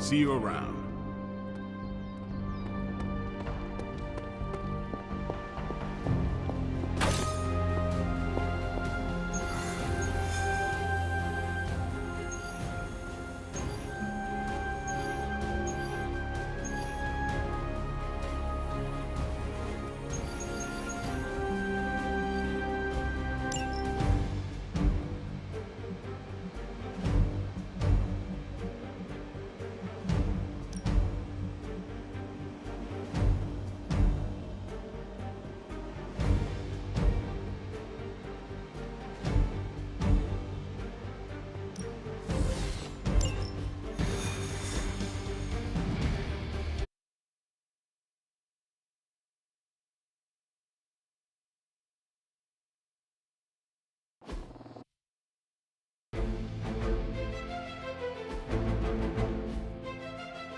See you around.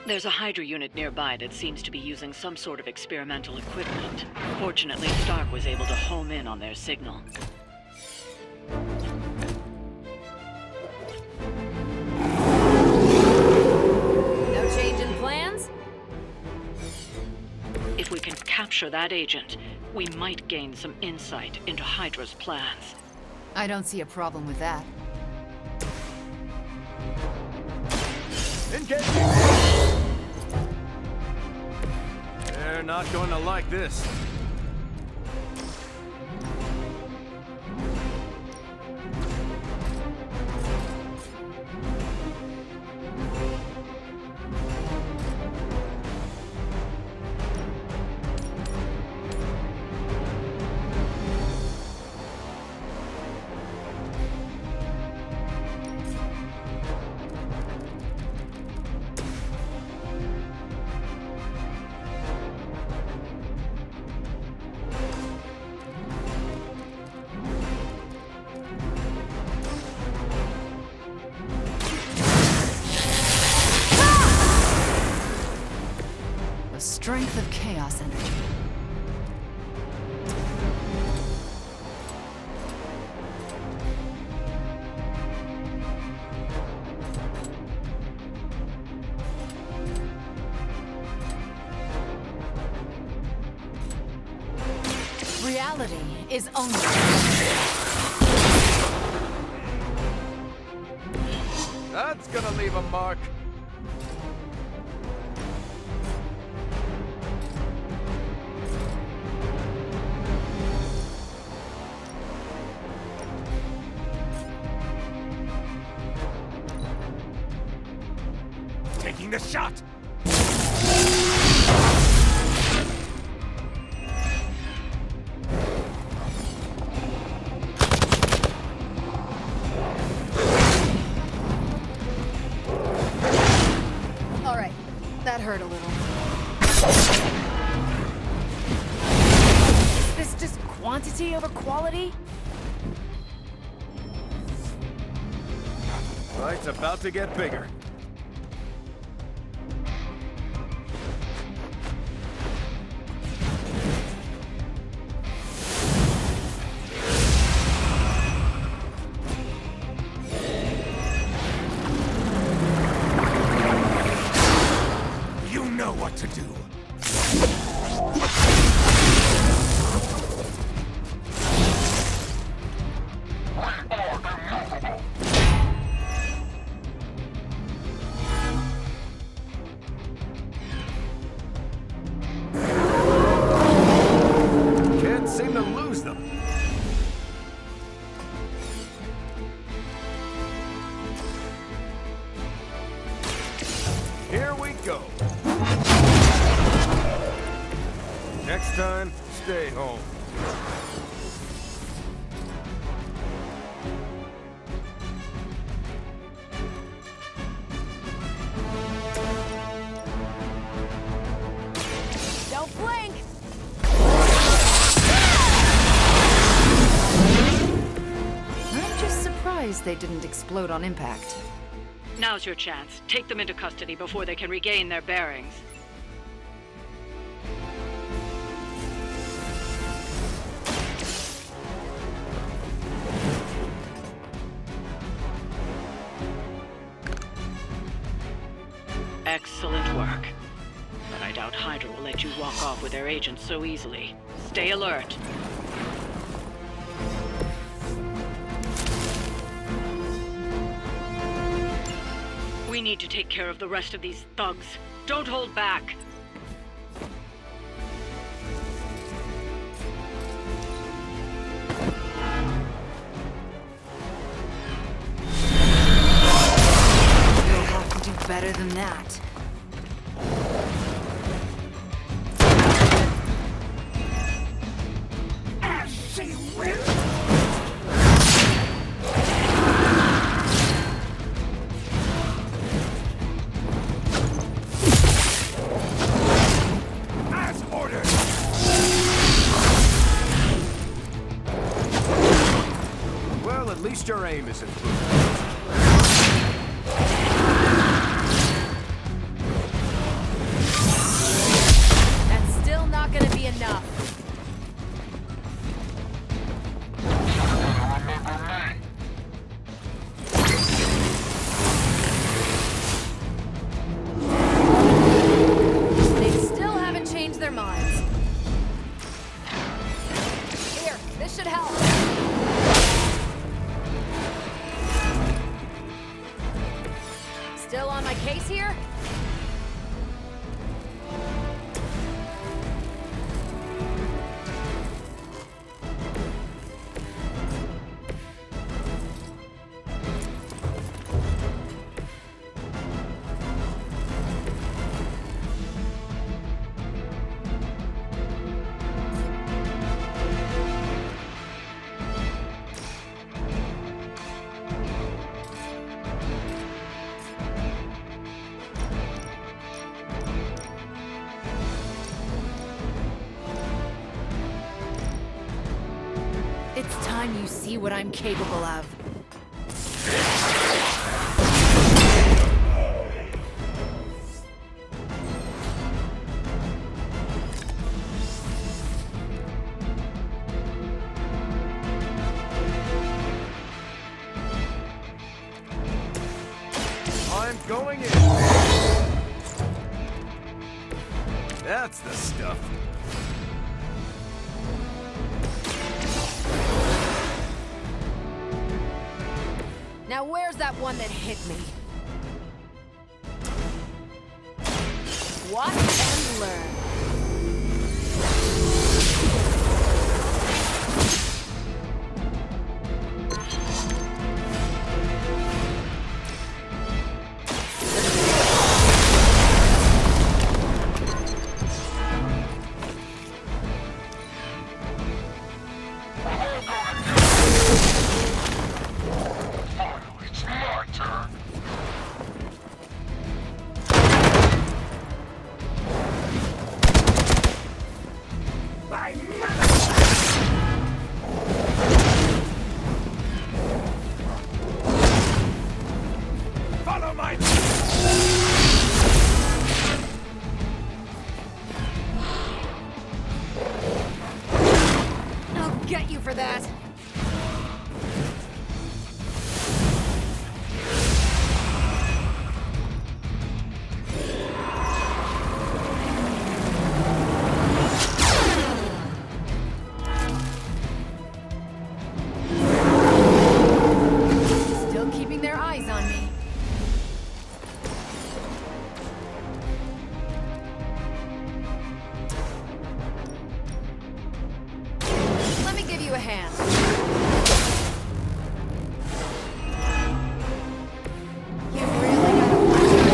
There's a Hydra unit nearby that seems to be using some sort of experimental equipment. Fortunately, Stark was able to home in on their signal. No change in plans? If we can capture that agent, we might gain some insight into Hydra's plans. I don't see a problem with that. Engaging! They're not going to like this. The strength of chaos energy. Reality is only... That's gonna leave a mark. Taking the shot! Alright, that hurt a little. Is this just quantity over quality? Fight's about to get bigger. You know what to do. Can't seem to lose them. Here we go. Next time, stay home. Don't blink! I'm just surprised they didn't explode on impact. Now's your chance. Take them into custody before they can regain their bearings. Excellent work. But I doubt Hydra will let you walk off with their agents so easily. Stay alert. We need to take care of the rest of these thugs. Don't hold back. You'll have to do better than that. As ordered! Well, at least your aim is improved. That's still not gonna be enough. They still haven't changed their minds. Here, this should help. Still on my case here? It's time you see what I'm capable of. I'm going in. That's the stuff. Now where's that one that hit me? Watch and learn. It's my turn. Follow my... I'll get you for that. Still keeping their eyes on me. Let me give you a hand. You really gotta watch it.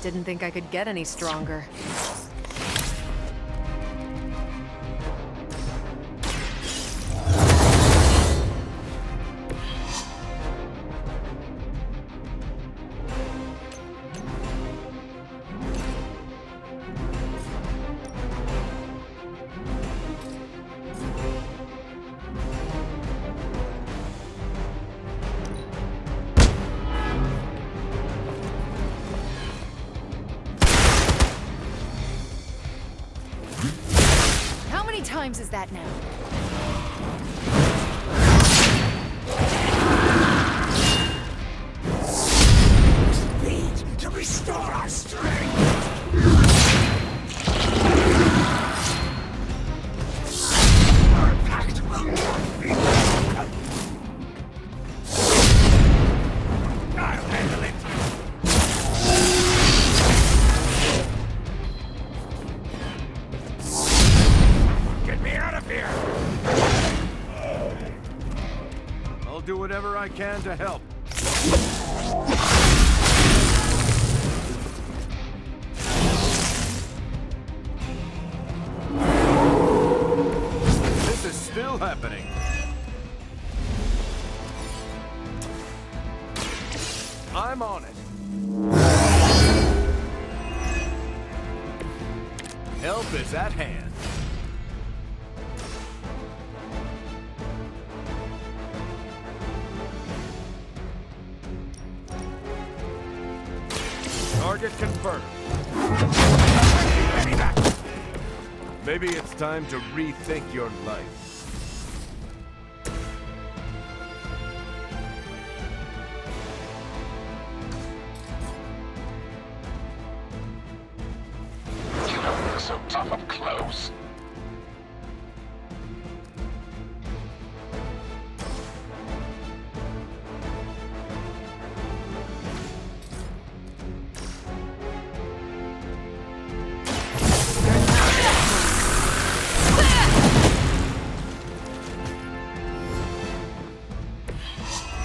Didn't think I could get any stronger. times is that now? Need to restore our strength. Our pact will not be broken. I'll handle it. Get me out of here. I'll do whatever I can to help. This is still happening. I'm on it. Help is at hand. Target confirmed. Maybe it's time to rethink your life. You don't look so tough up close.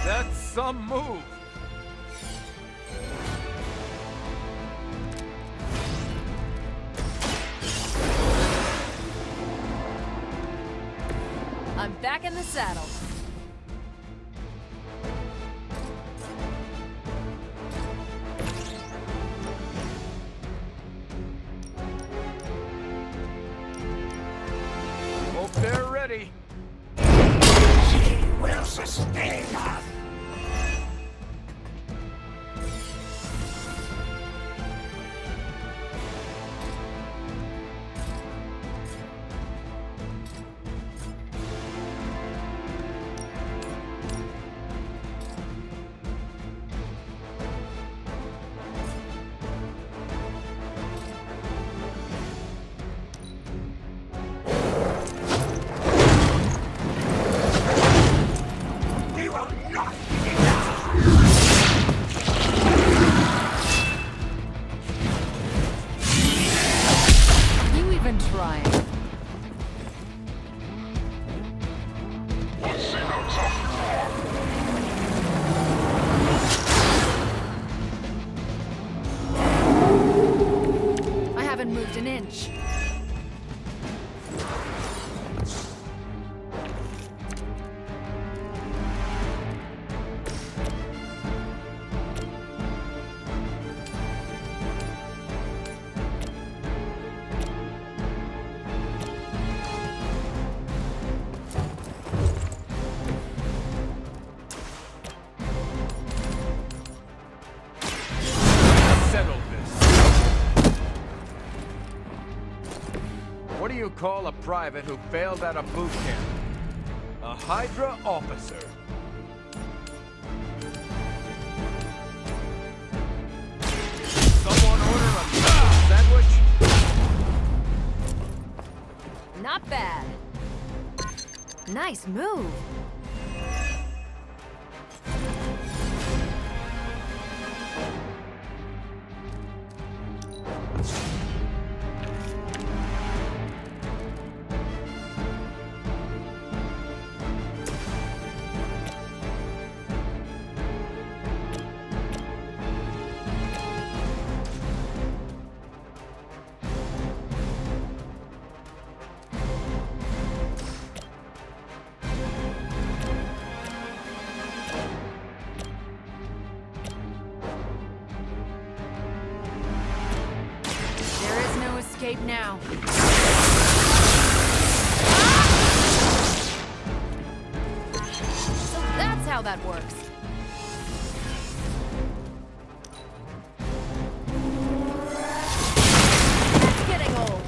That's some move. I'm back in the saddle. Hope they're ready. She will sustain us. We will not be enough. You even trying? What's in our top I haven't moved an inch. Settle this. What do you call a private who failed out of boot camp? A Hydra officer. Someone order a sandwich? Not bad. Nice move. There is no escape now. So that's how that works. That's getting old.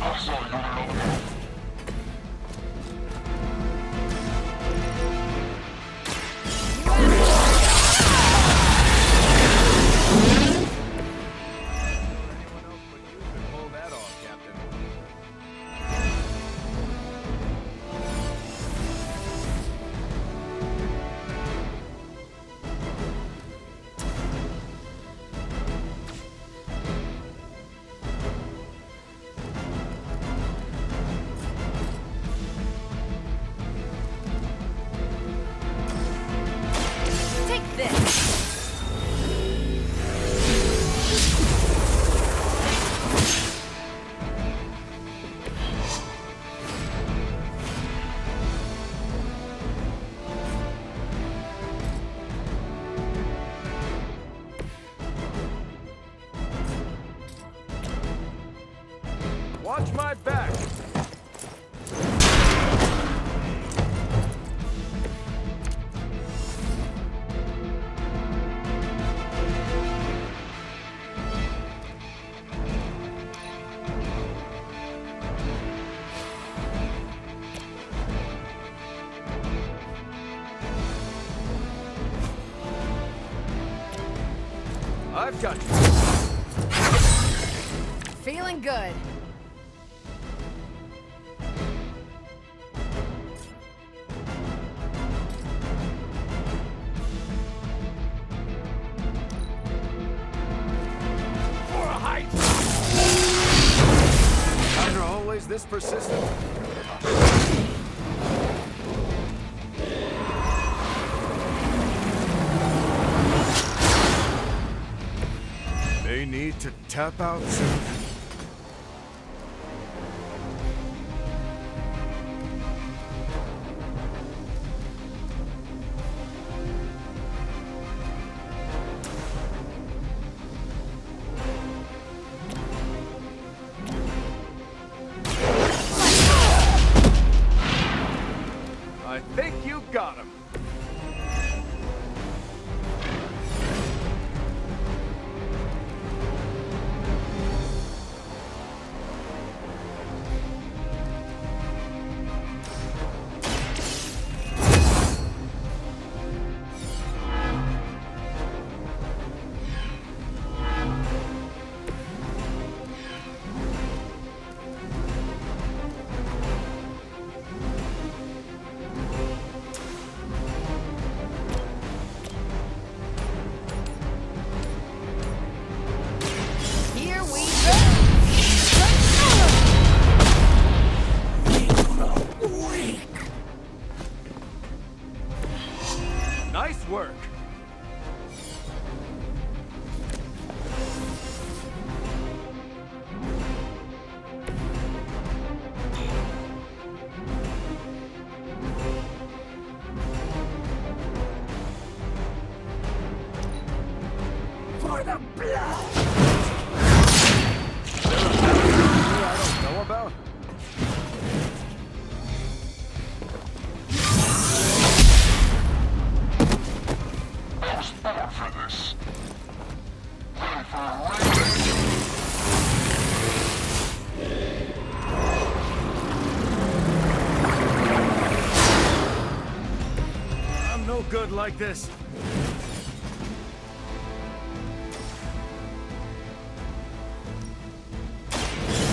Anyone else but you could pull that off, Captain. Take this! Watch my back! I've got you. Feeling good. For a height! Hydra always this persistent? They need to tap out soon. I think you got him. Here we go! Nice work. For the blood! I don't know about? Better for this. Ready for a raid? I'm no good like this.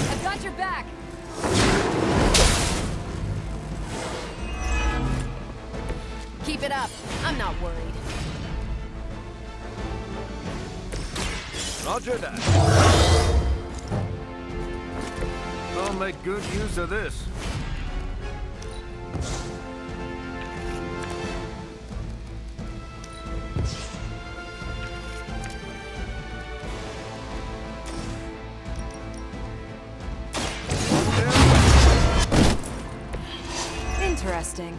I've got your back! Keep it up. I'm not worried. Roger that. I'll make good use of this. Interesting.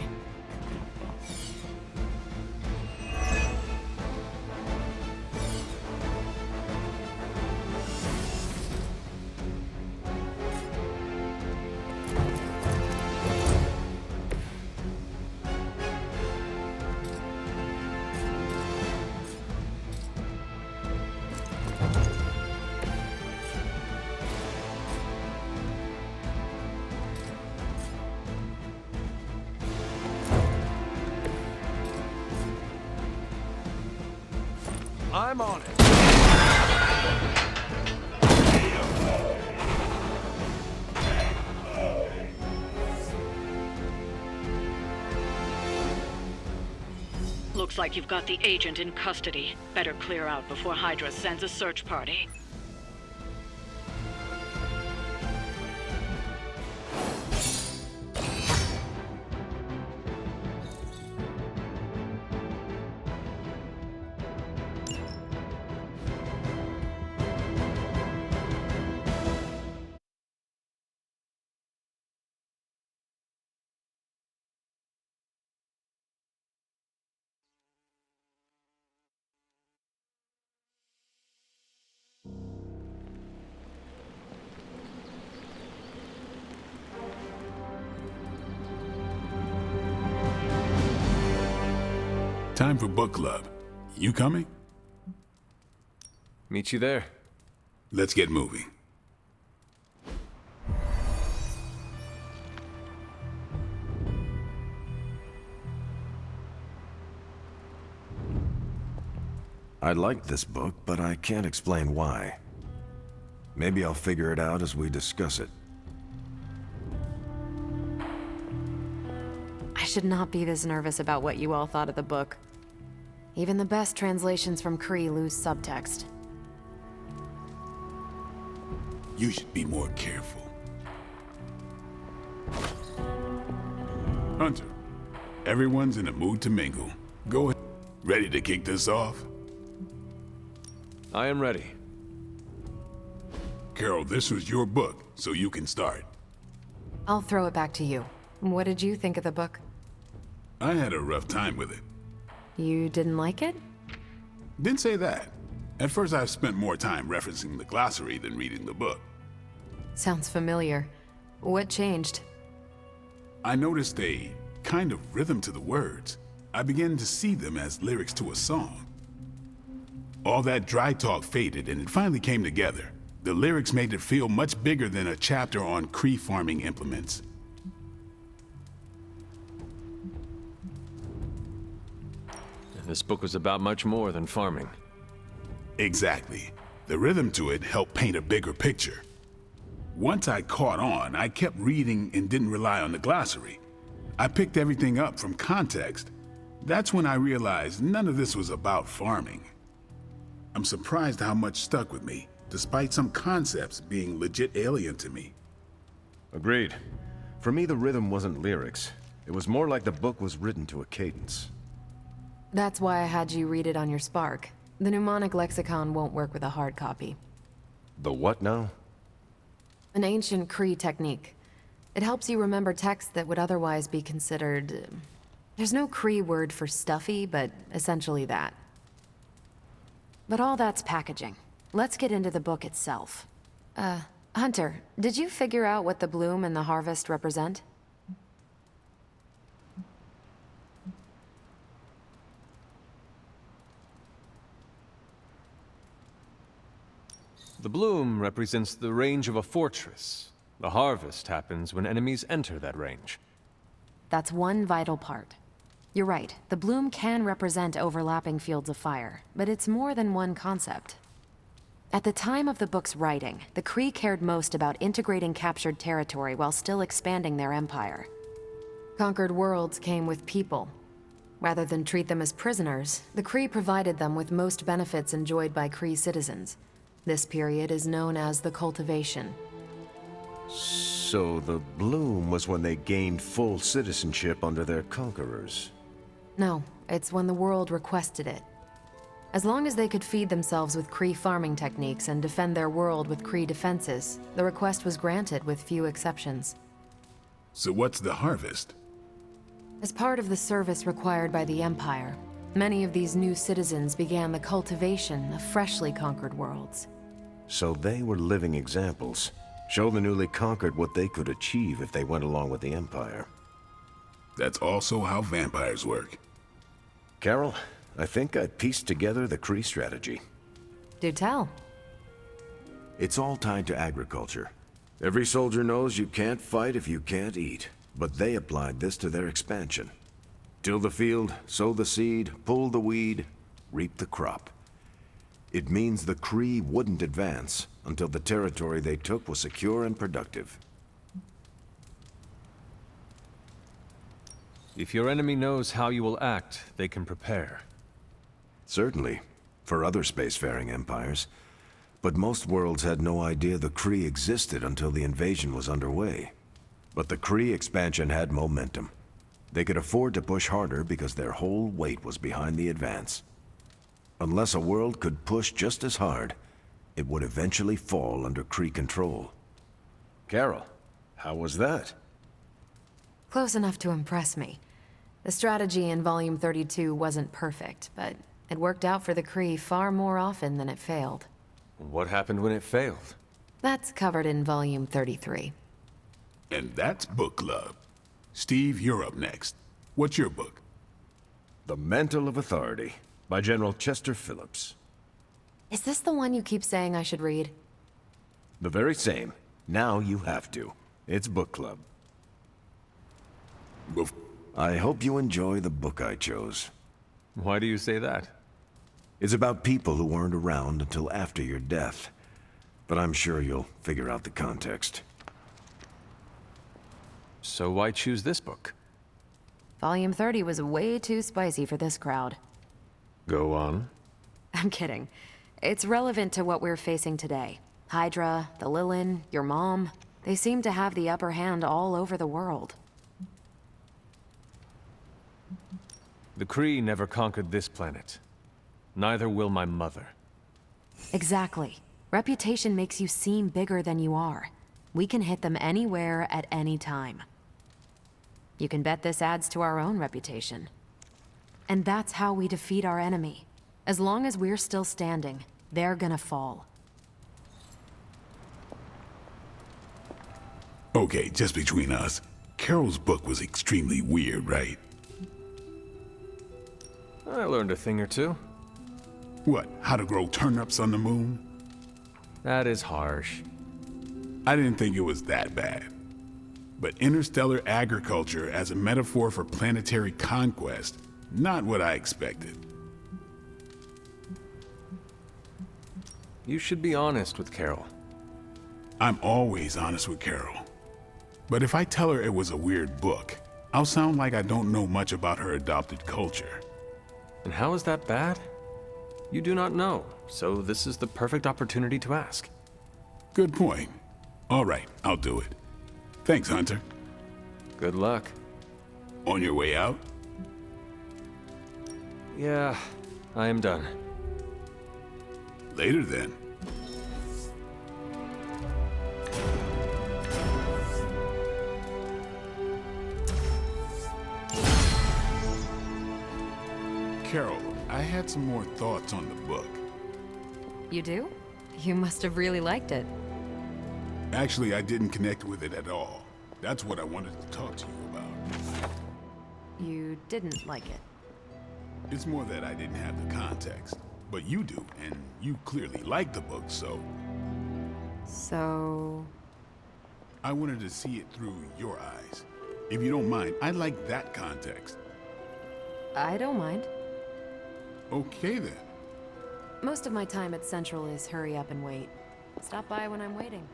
I'm on it. Looks like you've got the agent in custody. Better clear out before Hydra sends a search party. Time for book club. You coming? Meet you there. Let's get moving. I like this book, but I can't explain why. Maybe I'll figure it out as we discuss it. I should not be this nervous about what you all thought of the book. Even the best translations from Kree lose subtext. You should be more careful. Hunter, everyone's in a mood to mingle. Go ahead. Ready to kick this off? I am ready. Carol, this was your book, so you can start. I'll throw it back to you. What did you think of the book? I had a rough time with it. You didn't like it? Didn't say that. At first, I spent more time referencing the glossary than reading the book. Sounds familiar. What changed? I noticed a kind of rhythm to the words. I began to see them as lyrics to a song. All that dry talk faded and it finally came together. The lyrics made it feel much bigger than a chapter on Kree farming implements. This book was about much more than farming. Exactly. The rhythm to it helped paint a bigger picture. Once I caught on, I kept reading and didn't rely on the glossary. I picked everything up from context. That's when I realized none of this was about farming. I'm surprised how much stuck with me, despite some concepts being legit alien to me. Agreed. For me, the rhythm wasn't lyrics. It was more like the book was written to a cadence. That's why I had you read it on your Spark. The mnemonic lexicon won't work with a hard copy. The what now? An ancient Kree technique. It helps you remember texts that would otherwise be considered... There's no Kree word for stuffy, but essentially that. But all that's packaging. Let's get into the book itself. Hunter, did you figure out what the bloom and the harvest represent? The bloom represents the range of a fortress. The harvest happens when enemies enter that range. That's one vital part. You're right, the bloom can represent overlapping fields of fire, but it's more than one concept. At the time of the book's writing, the Kree cared most about integrating captured territory while still expanding their empire. Conquered worlds came with people. Rather than treat them as prisoners, the Kree provided them with most benefits enjoyed by Kree citizens. This period is known as the Cultivation. So the bloom was when they gained full citizenship under their conquerors. No, it's when the world requested it. As long as they could feed themselves with Kree farming techniques and defend their world with Kree defenses, the request was granted with few exceptions. So what's the harvest? As part of the service required by the Empire, many of these new citizens began the cultivation of freshly conquered worlds. So they were living examples. Show the newly conquered what they could achieve if they went along with the Empire. That's also how vampires work. Carol, I think I pieced together the Kree strategy. Do tell. It's all tied to agriculture. Every soldier knows you can't fight if you can't eat, but they applied this to their expansion. Till the field, sow the seed, pull the weed, reap the crop. It means the Kree wouldn't advance until the territory they took was secure and productive. If your enemy knows how you will act, they can prepare. Certainly, for other spacefaring empires. But most worlds had no idea the Kree existed until the invasion was underway. But the Kree expansion had momentum. They could afford to push harder because their whole weight was behind the advance. Unless a world could push just as hard, it would eventually fall under Kree control. Carol, how was that? Close enough to impress me. The strategy in Volume 32 wasn't perfect, but it worked out for the Kree far more often than it failed. What happened when it failed? That's covered in Volume 33. And that's book club. Steve, you're up next. What's your book? The Mantle of Authority, by General Chester Phillips. Is this the one you keep saying I should read? The very same. Now you have to. It's book club. Bef- I hope you enjoy the book I chose. Why do you say that? It's about people who weren't around until after your death. But I'm sure you'll figure out the context. So why choose this book? Volume 30 was way too spicy for this crowd. Go on. I'm kidding. It's relevant to what we're facing today. Hydra, the Lilin, your mom, they seem to have the upper hand all over the world. The Kree never conquered this planet. Neither will my mother. Exactly. Reputation makes you seem bigger than you are. We can hit them anywhere at any time. You can bet this adds to our own reputation. And that's how we defeat our enemy. As long as we're still standing, they're gonna fall. Okay, just between us. Carol's book was extremely weird, right? I learned a thing or two. What, how to grow turnips on the moon? That is harsh. I didn't think it was that bad. But interstellar agriculture as a metaphor for planetary conquest, not what I expected. You should be honest with Carol. I'm always honest with Carol. But if I tell her it was a weird book, I'll sound like I don't know much about her adopted culture. And how is that bad? You do not know, so this is the perfect opportunity to ask. Good point. All right, I'll do it. Thanks, Hunter. Good luck. On your way out? Yeah, I am done. Later then. Carol, I had some more thoughts on the book. You do? You must have really liked it. Actually, I didn't connect with it at all. That's what I wanted to talk to you about. You didn't like it. It's more that I didn't have the context. But you do, and you clearly like the book, so... So... I wanted to see it through your eyes. If you don't mind, I'd like that context. I don't mind. Okay then. Most of my time at Central is hurry up and wait. Stop by when I'm waiting.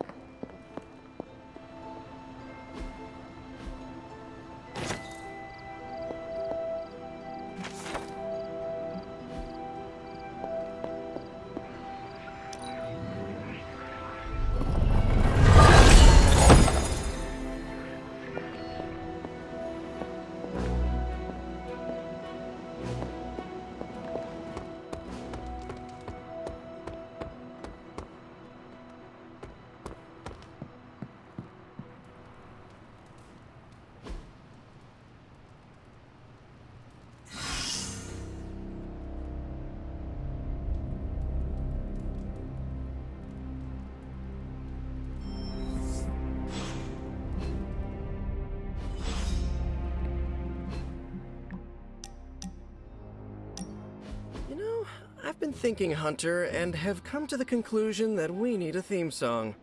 You know, I've been thinking, Hunter, and have come to the conclusion that we need a theme song.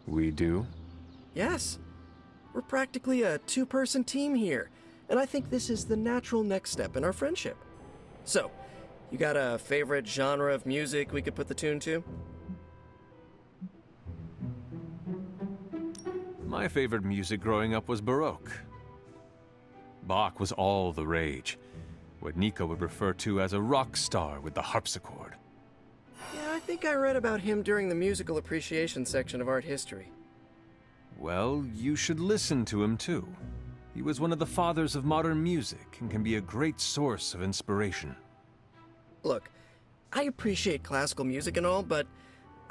We do? Yes. We're practically a two-person team here, and I think this is the natural next step in our friendship. So, You got a favorite genre of music we could put the tune to? My favorite music growing up was Baroque. Bach was all the rage, what Nico would refer to as a rock star with the harpsichord. Yeah, I think I read about him during the musical appreciation section of art history. Well, you should listen to him too. He was one of the fathers of modern music and can be a great source of inspiration. Look, I appreciate classical music and all, but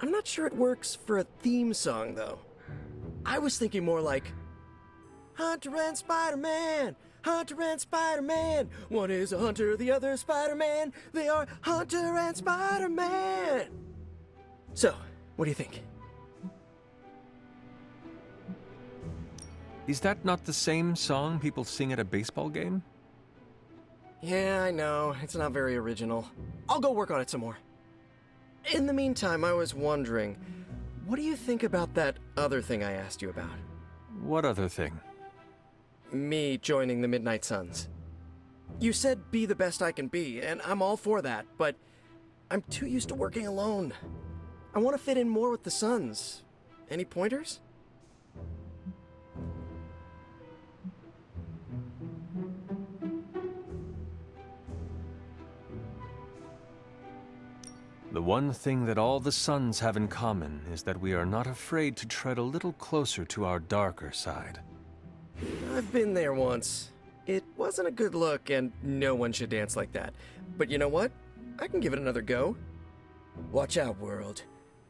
I'm not sure it works for a theme song, though. I was thinking more like, Hunter and Spider-Man! Hunter and Spider-Man! One is a hunter, the other Spider-Man. They are Hunter and Spider-Man! So, what do you think? Is that not the same song people sing at a baseball game? Yeah, I know. It's not very original. I'll go work on it some more. In the meantime, I was wondering, what do you think about that other thing I asked you about? What other thing? Me joining the Midnight Suns. You said be the best I can be, and I'm all for that, but I'm too used to working alone. I want to fit in more with the Suns. Any pointers? The one thing that all the Suns have in common is that we are not afraid to tread a little closer to our darker side. I've been there once. It wasn't a good look, and no one should dance like that. But you know what? I can give it another go. Watch out, world.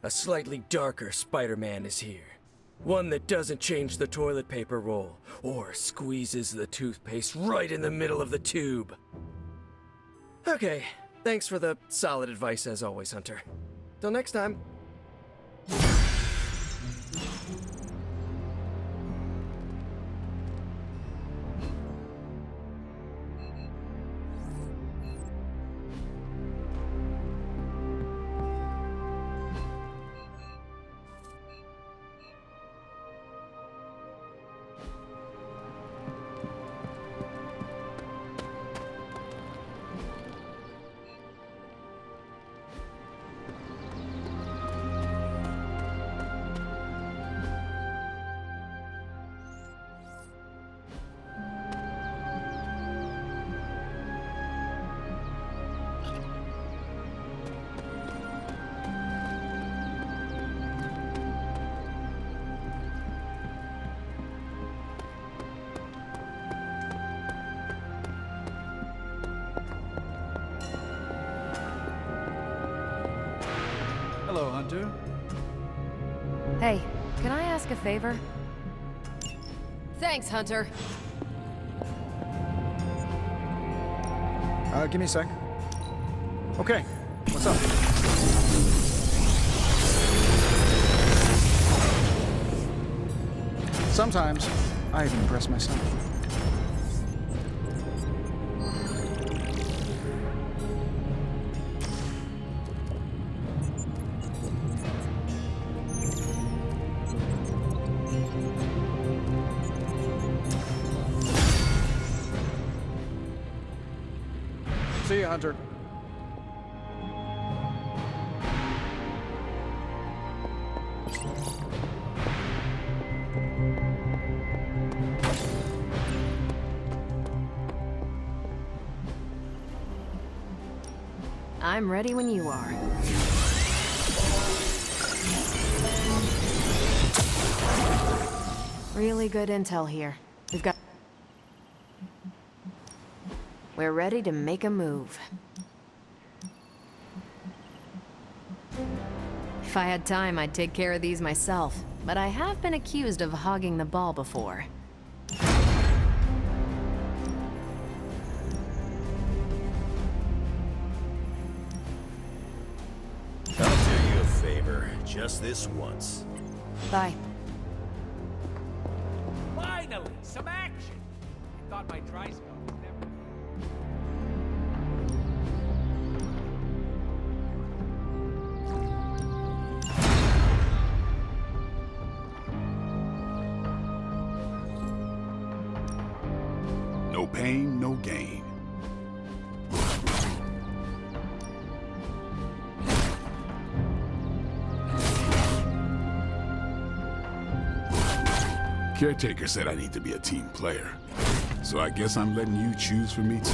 A slightly darker Spider-Man is here. One that doesn't change the toilet paper roll, or squeezes the toothpaste right in the middle of the tube. Okay, thanks for the solid advice as always, Hunter. Till next time. Hello, Hunter. Hey, can I ask a favor? Thanks, Hunter. Give me a sec. Okay, what's up? Sometimes, I even impress myself. See you, Hunter. I'm ready when you are. Really good intel here. We're ready to make a move. If I had time, I'd take care of these myself, but I have been accused of hogging the ball before. I'll do you a favor, just this once. Bye. Finally, some action! I thought my dry spell was never... No pain, no gain. Caretaker said I need to be a team player. So I guess I'm letting you choose for me too.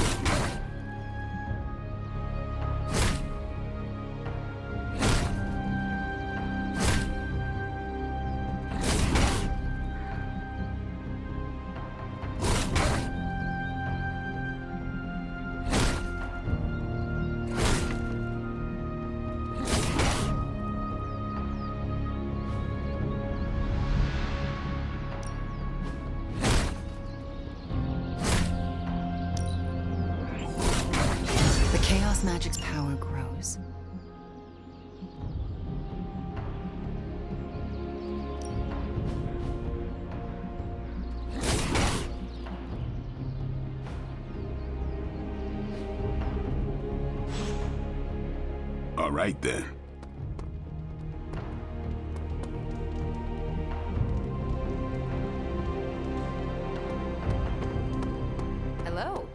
The Chaos Magic's power grows. All right then. Hello.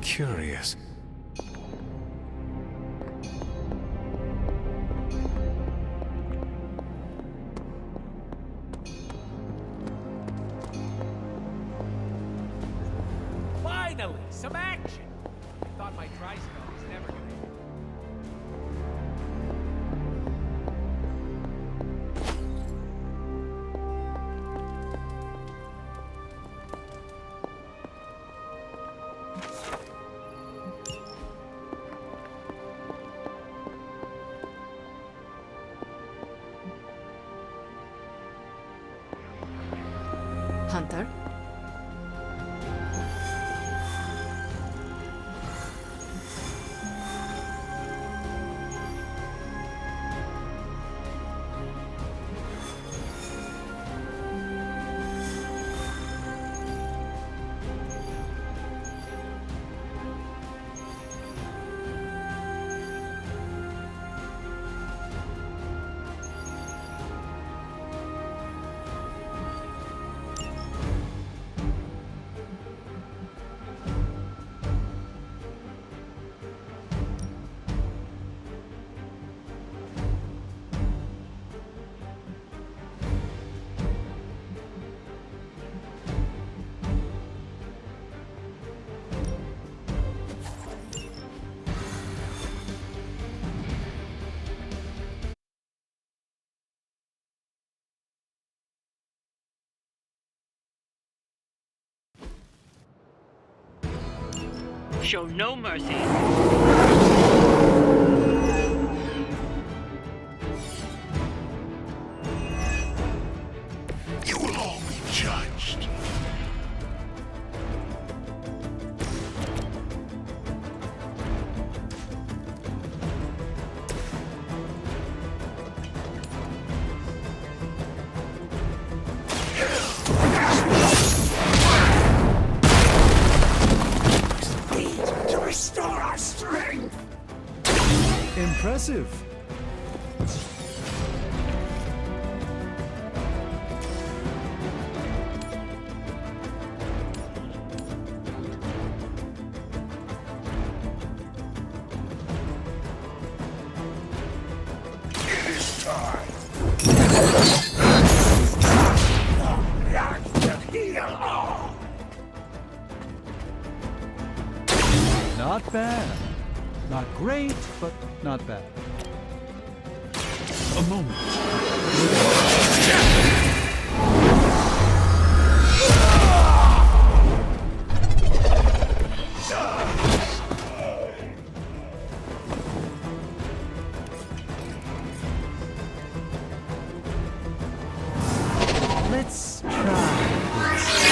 Curious. Finally, some action! I thought my dry spell was never gonna end. Hunter? Show no mercy. You will all be judged. To restore our strength. Impressive. It is time. That heal all. Not bad. Not great, but not bad. A moment. Let's try this.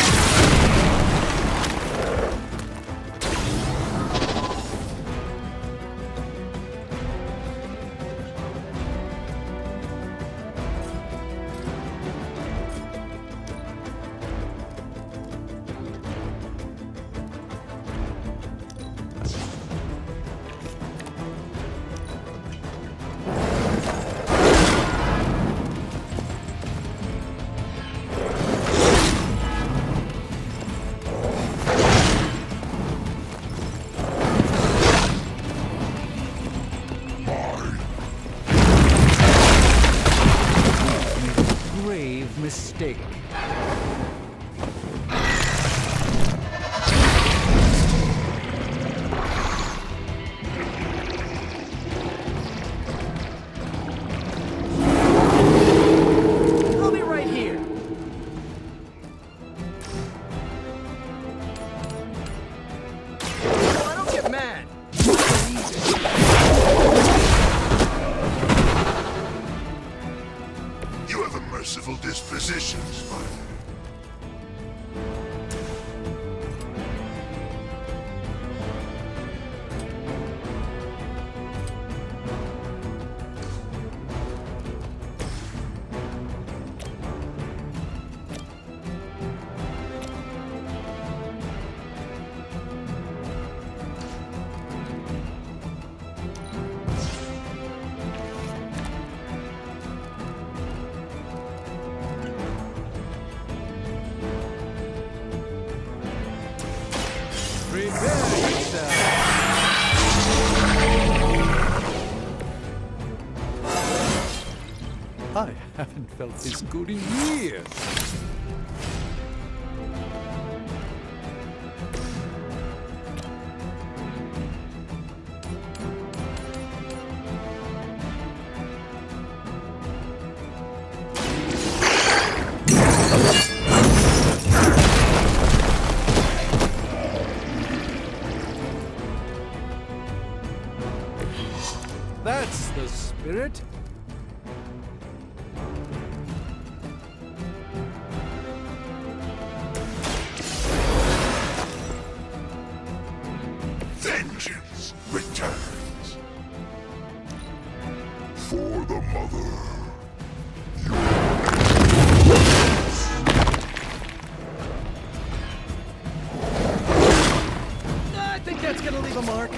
Prepare yourself. I haven't felt this good in years. That's the spirit. Vengeance returns. For the mother. I think that's gonna leave a mark.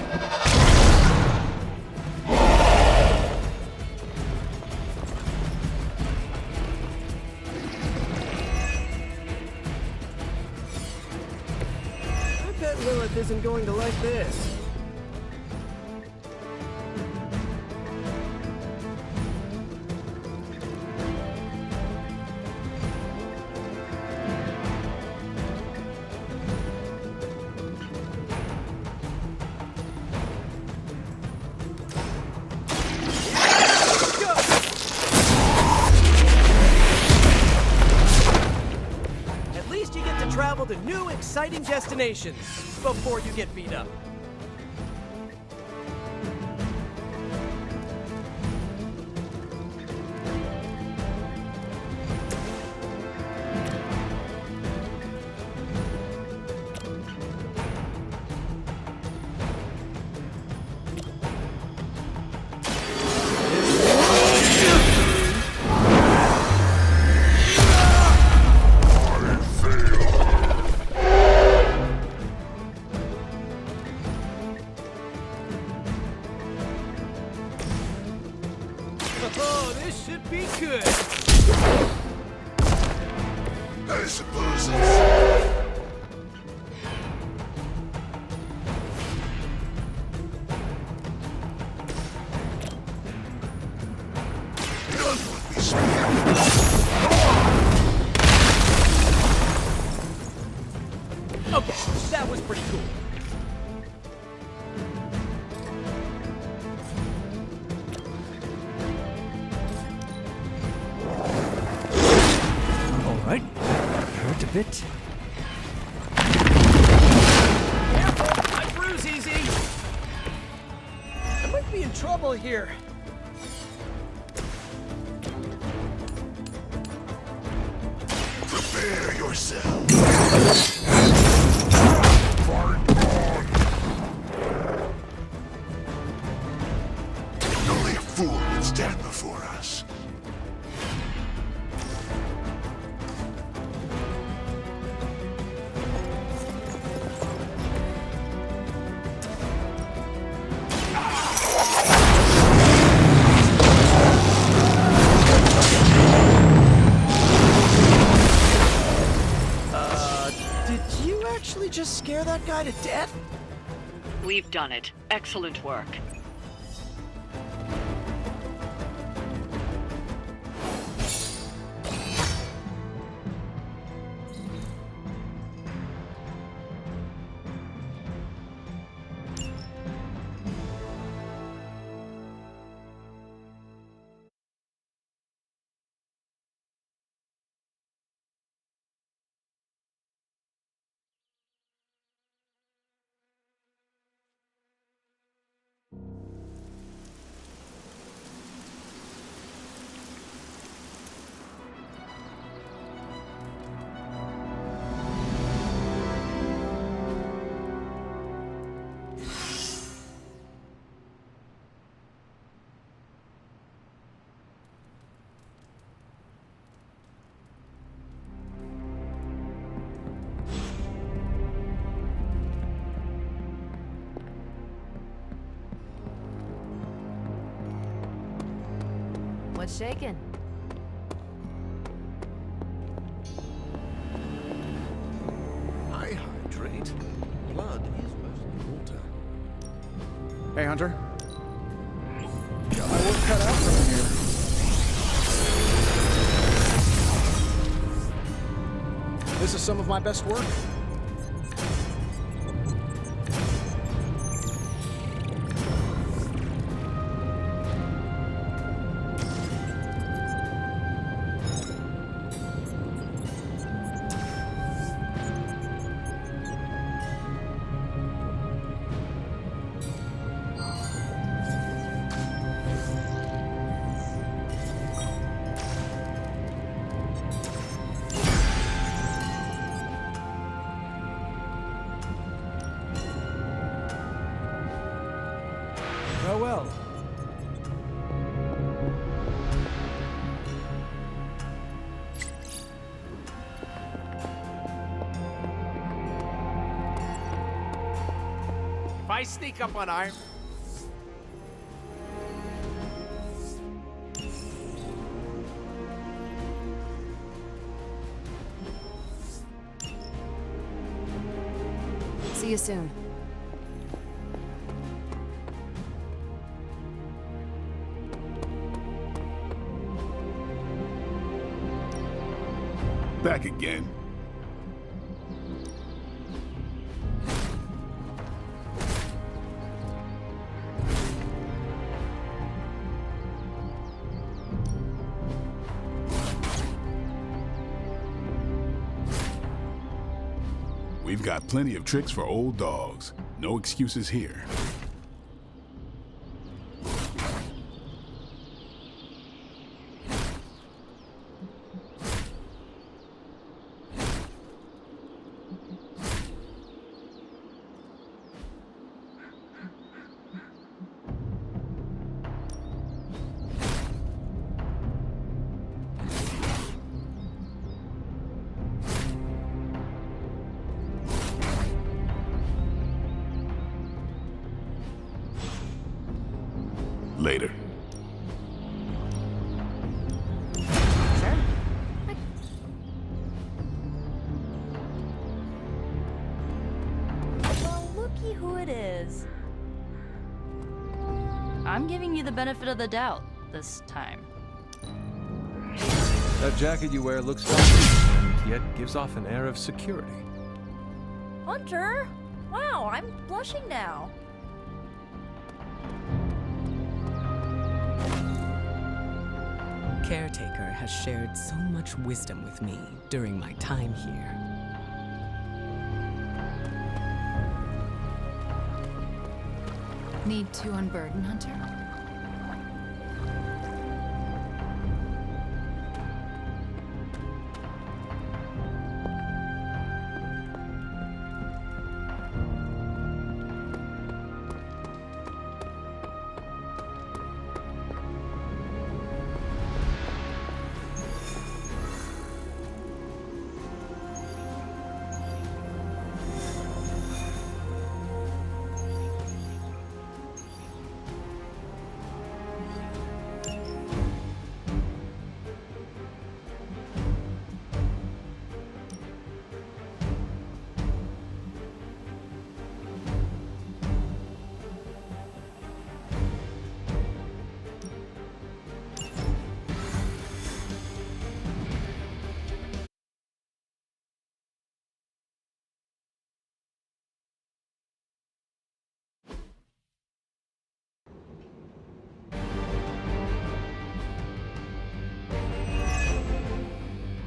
I bet Lilith isn't going to like this. At least you get to travel to new, exciting destinations before you get beat up. Oh, this should be good. I suppose it's... None would be spared. Okay, that was pretty cool. All right. Hurt a bit. Careful, I bruise easy. I might be in trouble here. Prepare yourself. Fight on. Only a fool would stand before us. Did you actually just scare that guy to death? We've done it. Excellent work. What's shaking? I hydrate. Blood is Hey, Hunter. Got my work cut out for me here. This is some of my best work. Farewell. If I sneak up on Iron... See you soon. Back again. We've got plenty of tricks for old dogs. No excuses here. Later. Sure. Well, looky who it is. I'm giving you the benefit of the doubt this time. That jacket you wear looks funky, and yet gives off an air of security. Hunter! Wow, I'm blushing now. Caretaker has shared so much wisdom with me during my time here. Need to unburden, Hunter?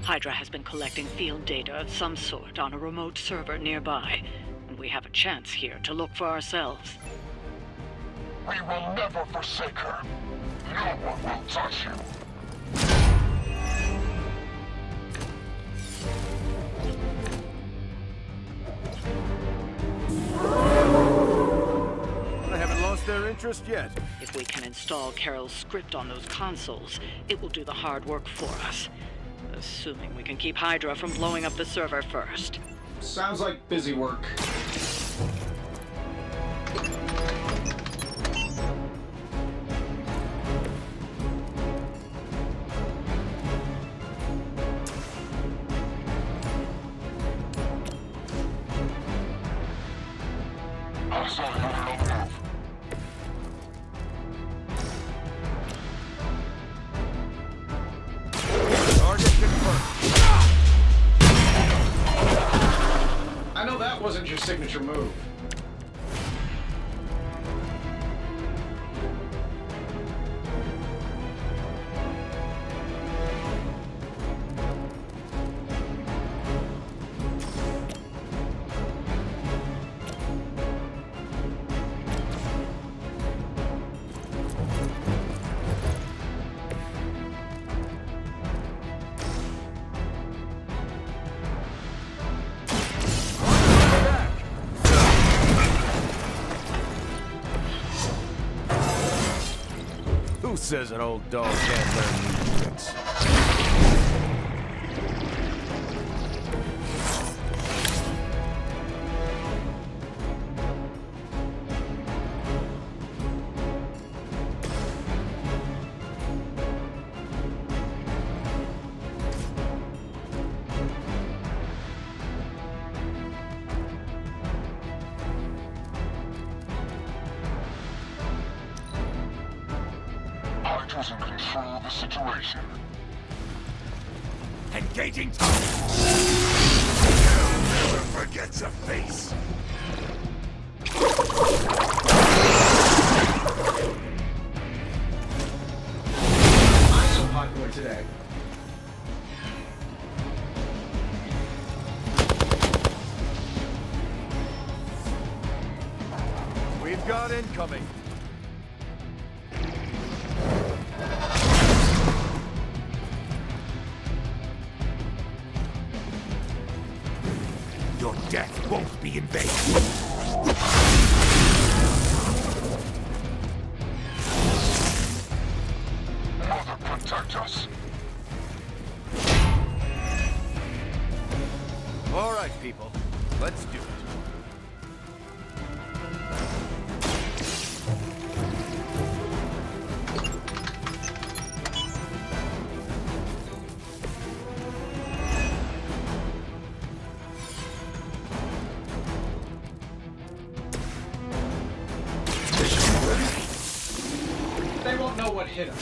Hydra has been collecting field data of some sort on a remote server nearby, and we have a chance here to look for ourselves. We will never forsake her. No one will touch you. I haven't lost their interest yet. If we can install Carol's script on those consoles, it will do the hard work for us. Assuming we can keep Hydra from blowing up the server first. Sounds like busy work. I saw you on the move. signature move. Who says an old dog can't learn new tricks? Hydra's in control of the situation. Engaging target! Never forgets a face. I'm so popular today. We've got incoming. Your death won't be in vain. Mother, protect us. All right, people. Let's do it. They won't know what hit them.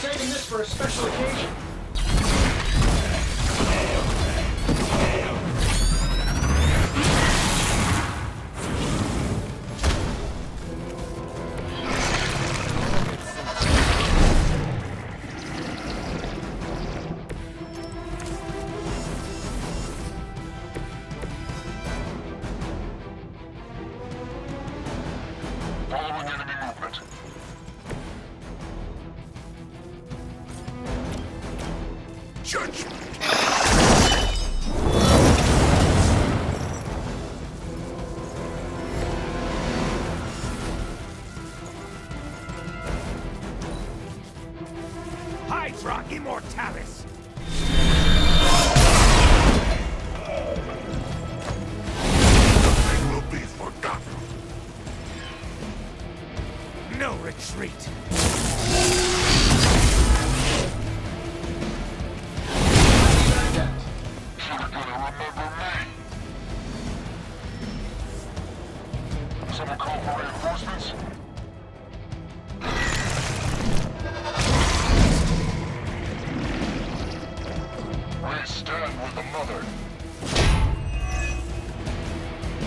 Saving this for a special occasion. Following enemy movement. Judgment. Hydra Immortalis! Nothing will be forgotten. No retreat! You're gonna remember me. Someone call for reinforcements? We stand with the mother.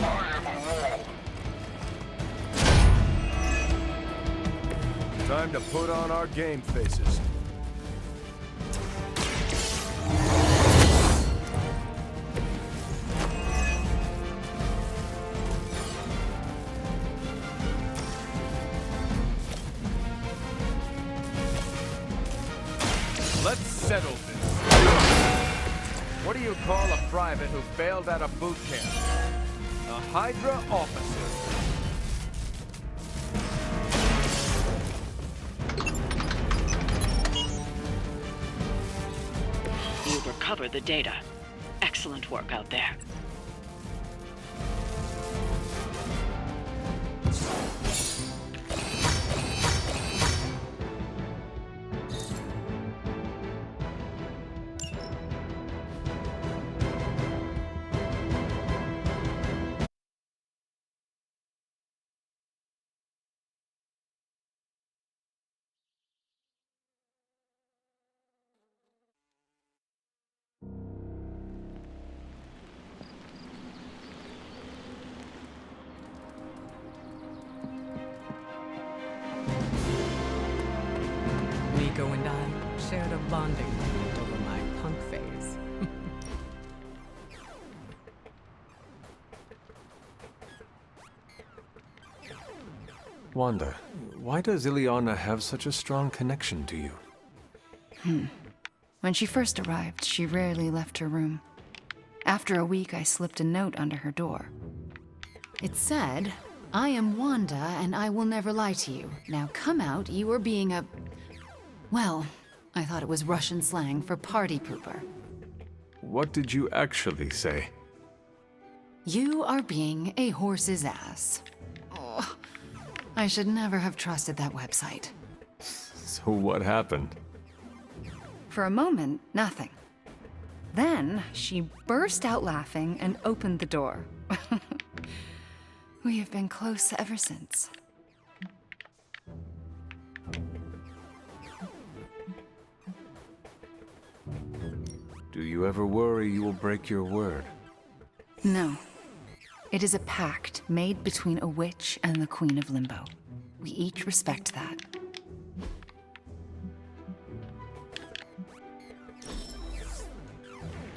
I am a wall. Time to put on our game faces. Let's settle this. What do you call a private who failed out of boot camp? A Hydra officer. You've recovered the data. Excellent work out there. shared a bonding moment over my punk phase. Wanda, why does Ileana have such a strong connection to you? When she first arrived, she rarely left her room. After a week, I slipped a note under her door. It said, "I am Wanda, and I will never lie to you. Now come out, you are being a..." Well, I thought it was Russian slang for party pooper. What did you actually say? You are being a horse's ass. Oh, I should never have trusted that website. So what happened? For a moment, nothing. Then she burst out laughing and opened the door. We have been close ever since. Do you ever worry you will break your word? No. It is a pact made between a witch and the Queen of Limbo. We each respect that.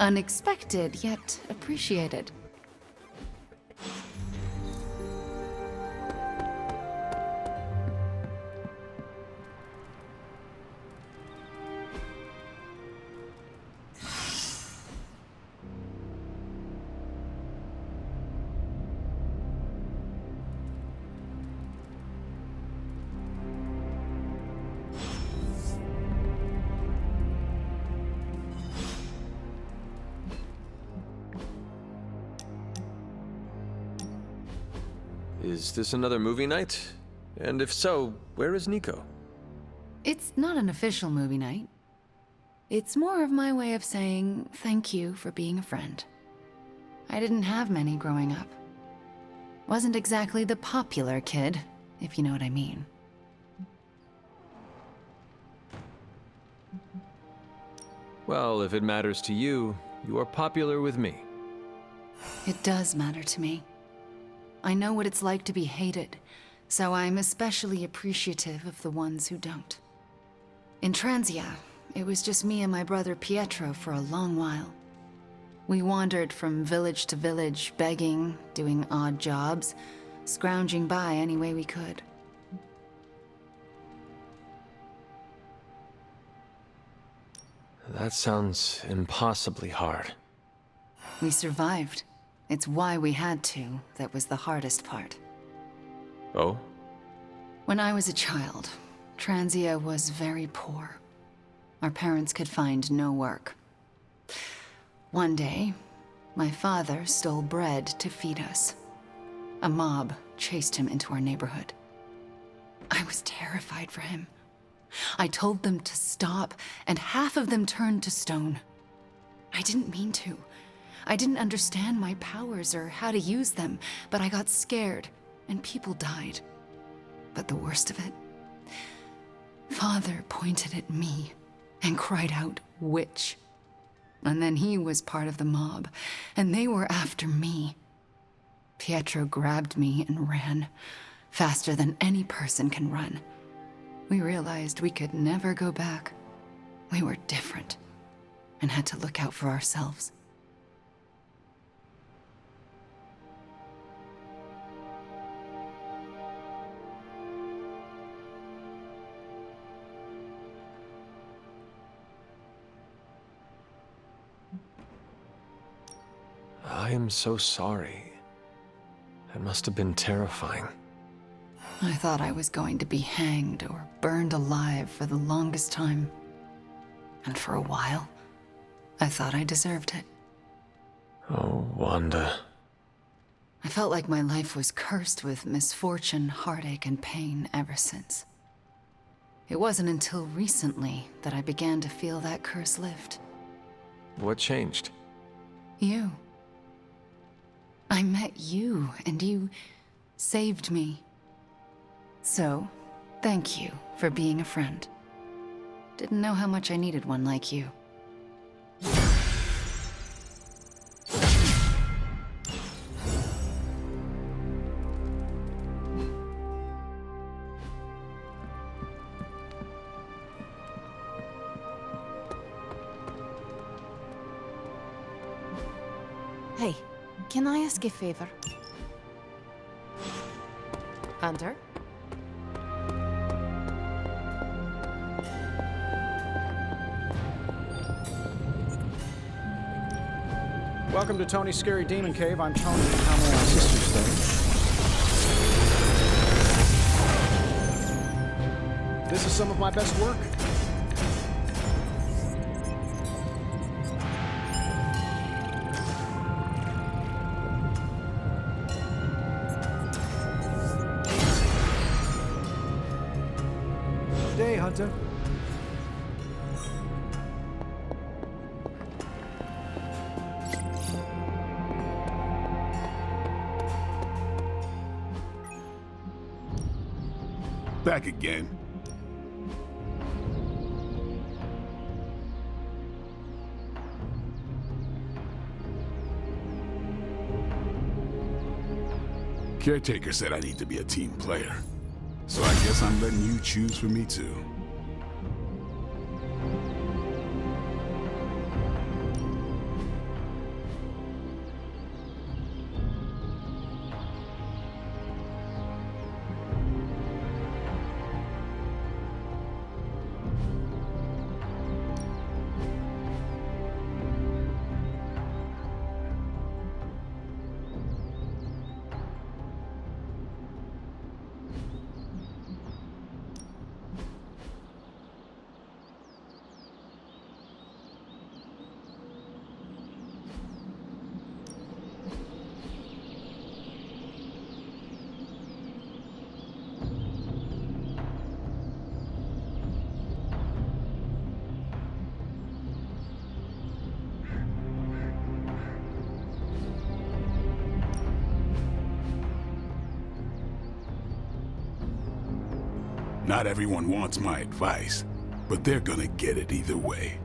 Unexpected, yet appreciated. Is this another movie night? And if so, where is Nico? It's not an official movie night. It's more of my way of saying thank you for being a friend. I didn't have many growing up. Wasn't exactly the popular kid, if you know what I mean. Well, if it matters to you, you are popular with me. It does matter to me. I know what it's like to be hated, so I'm especially appreciative of the ones who don't. In Transia, it was just me and my brother Pietro for a long while. We wandered from village to village, begging, doing odd jobs, scrounging by any way we could. That sounds impossibly hard. We survived. It's why we had to that was the hardest part. Oh? When I was a child, Transia was very poor. Our parents could find no work. One day, my father stole bread to feed us. A mob chased him into our neighborhood. I was terrified for him. I told them to stop, and half of them turned to stone. I didn't mean to. I didn't understand my powers or how to use them, but I got scared, and people died. But the worst of it, Father pointed at me and cried out, "Witch." And then he was part of the mob, and they were after me. Pietro grabbed me and ran, faster than any person can run. We realized we could never go back. We were different, and had to look out for ourselves. I am so sorry. It must have been terrifying. I thought I was going to be hanged or burned alive for the longest time. And for a while, I thought I deserved it. Oh, Wanda. I felt like my life was cursed with misfortune, heartache, and pain ever since. It wasn't until recently that I began to feel that curse lift. What changed? You. I met you, and you saved me. So, thank you for being a friend. Didn't know how much I needed one like you. Can I ask a favor? Hunter? Welcome to Tony's Scary Demon Cave. I'm Tony. How may I assist you today? This is some of my best work. Good day, Hunter. Back again. Caretaker said I need to be a team player. So I guess I'm letting you choose for me too. Not everyone wants my advice, but they're gonna get it either way.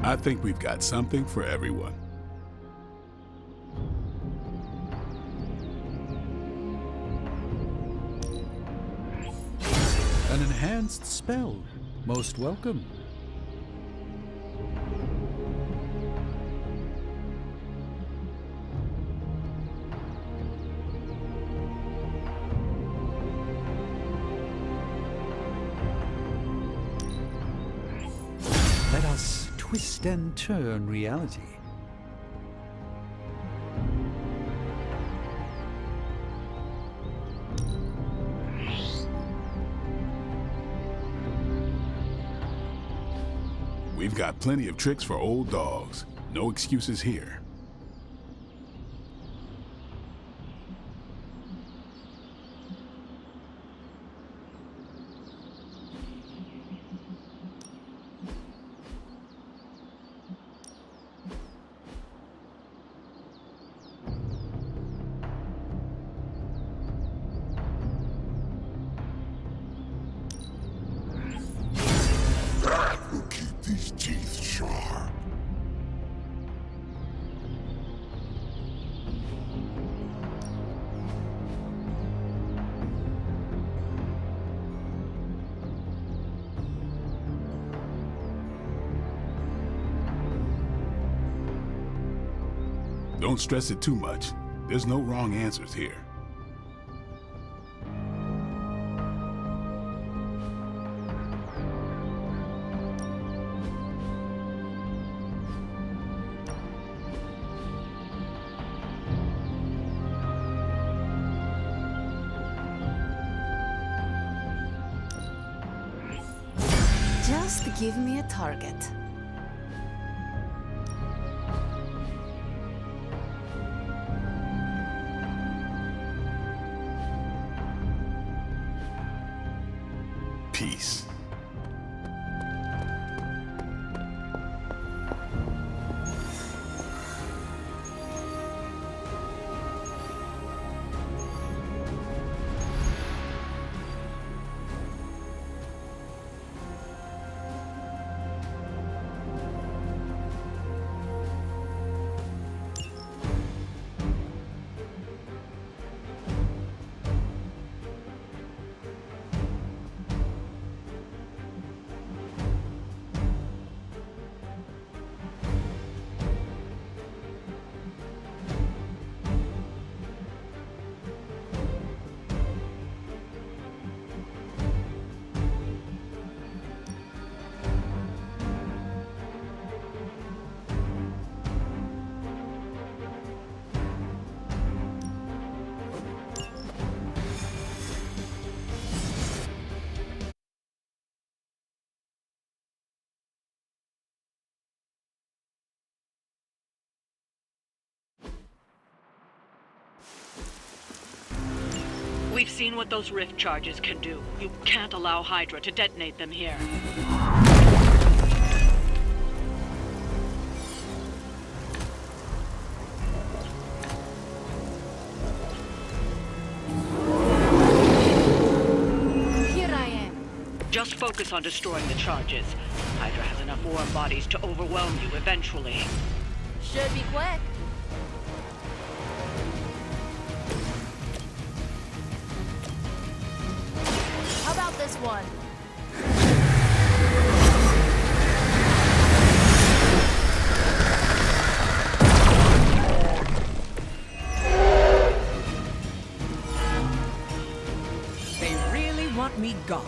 I think we've got something for everyone. An enhanced spell. Most welcome. Let us twist and turn reality. We've got plenty of tricks for old dogs. No excuses here. These teeth sharp. Don't stress it too much. There's no wrong answers here. Just give me a target. Peace. We've seen what those rift charges can do. You can't allow Hydra to detonate them here. Here I am. Just focus on destroying the charges. Hydra has enough warm bodies to overwhelm you eventually. Should be quick. How about this one? They really want me gone.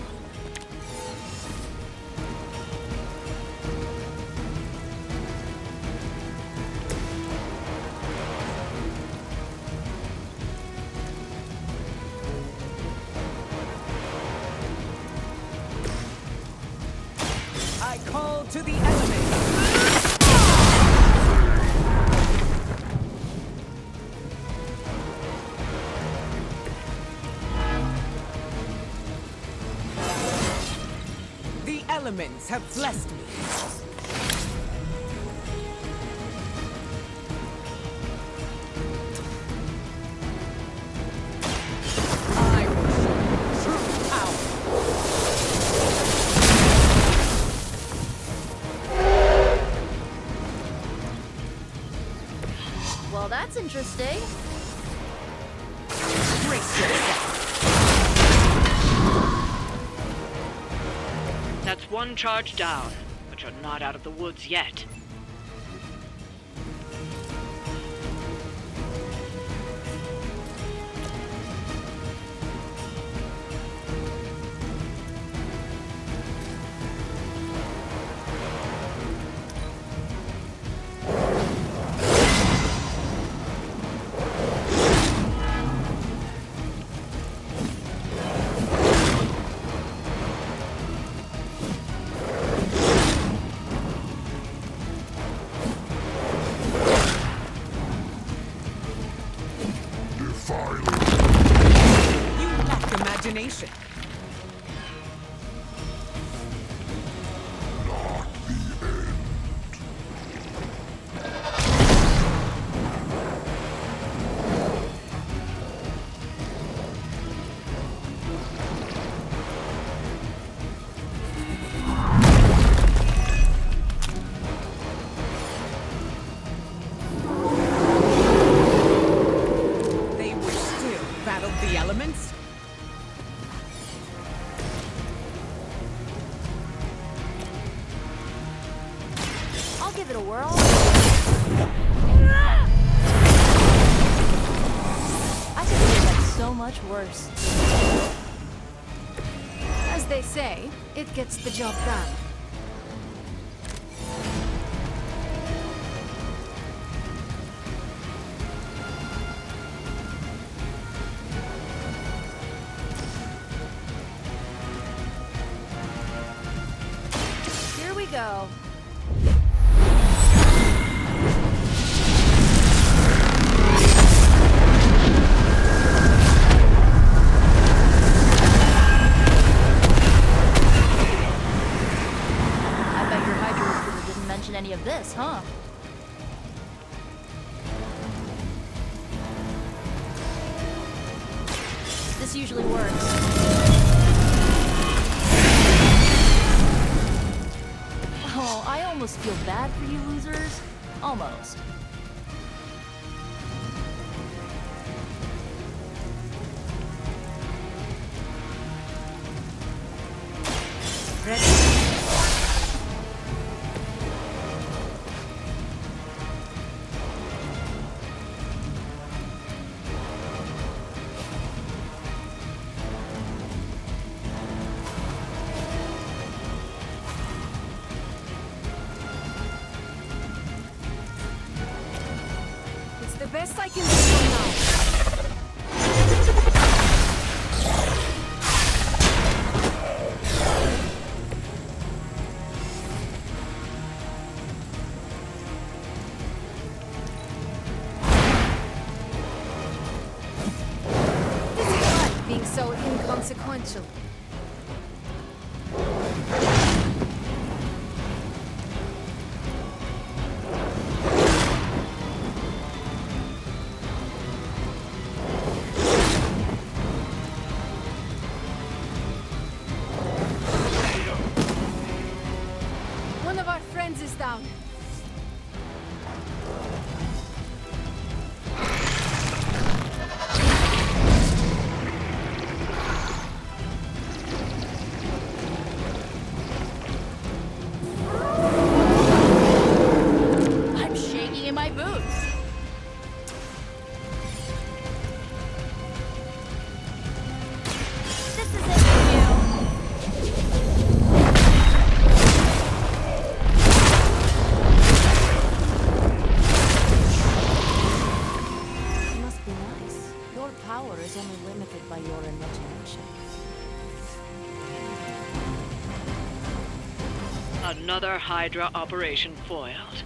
I call to the elements. The elements have blessed me. I will show you true power. Well, that's interesting. Brace yourself. That's one charge down, but you're not out of the woods yet. You lack imagination. They wish still battled the elements. I'll give it a whirl. I could do that so much worse. As they say, it gets the job done. so. I bet your Hydra recruiter didn't mention any of this, huh? This usually works. Oh, I almost feel bad for you losers. Almost. It's the best I can do for now. This is life being so inconsequential. One of our friends is down. I'm shaking in my boots. This is it for you. It must be nice. Your power is only limited by your imagination. Another Hydra operation foiled.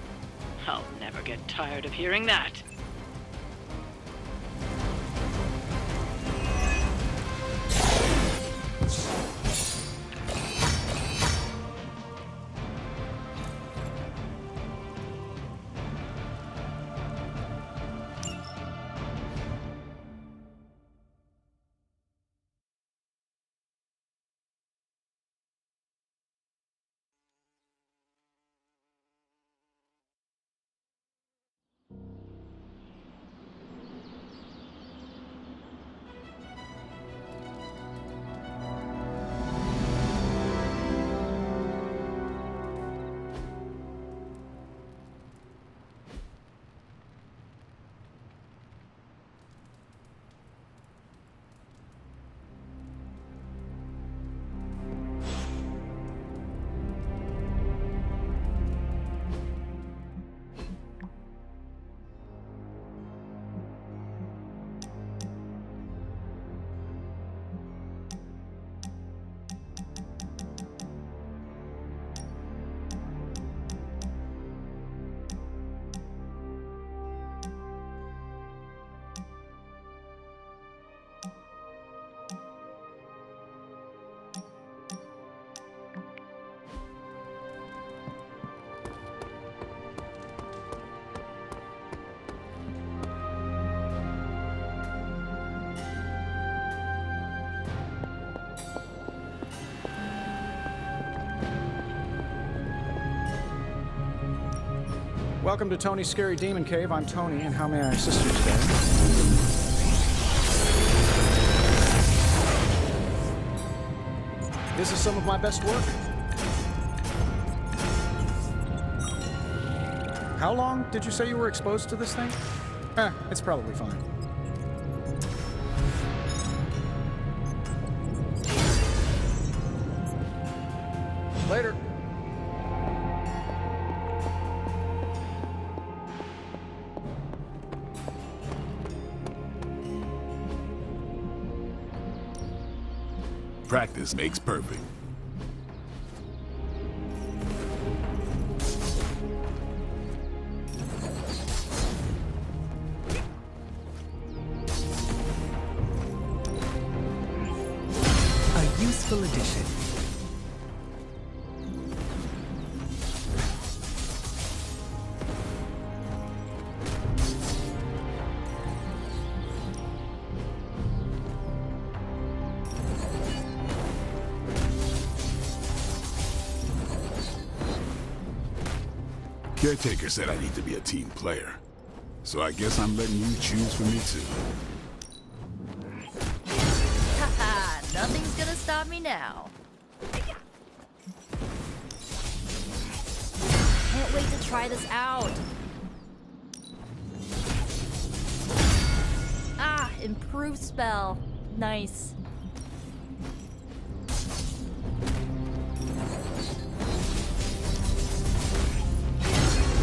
I'll never get tired of hearing that. Welcome to Tony's Scary Demon Cave. I'm Tony, and how may I assist you today? This is some of my best work. How long did you say you were exposed to this thing? It's probably fine. Later. Practice makes perfect. edition. Caretaker said I need to be a team player. So I guess I'm letting you choose for me too. Haha, nothing's gonna stop me now. Can't wait to try this out. Ah, improved spell. Nice.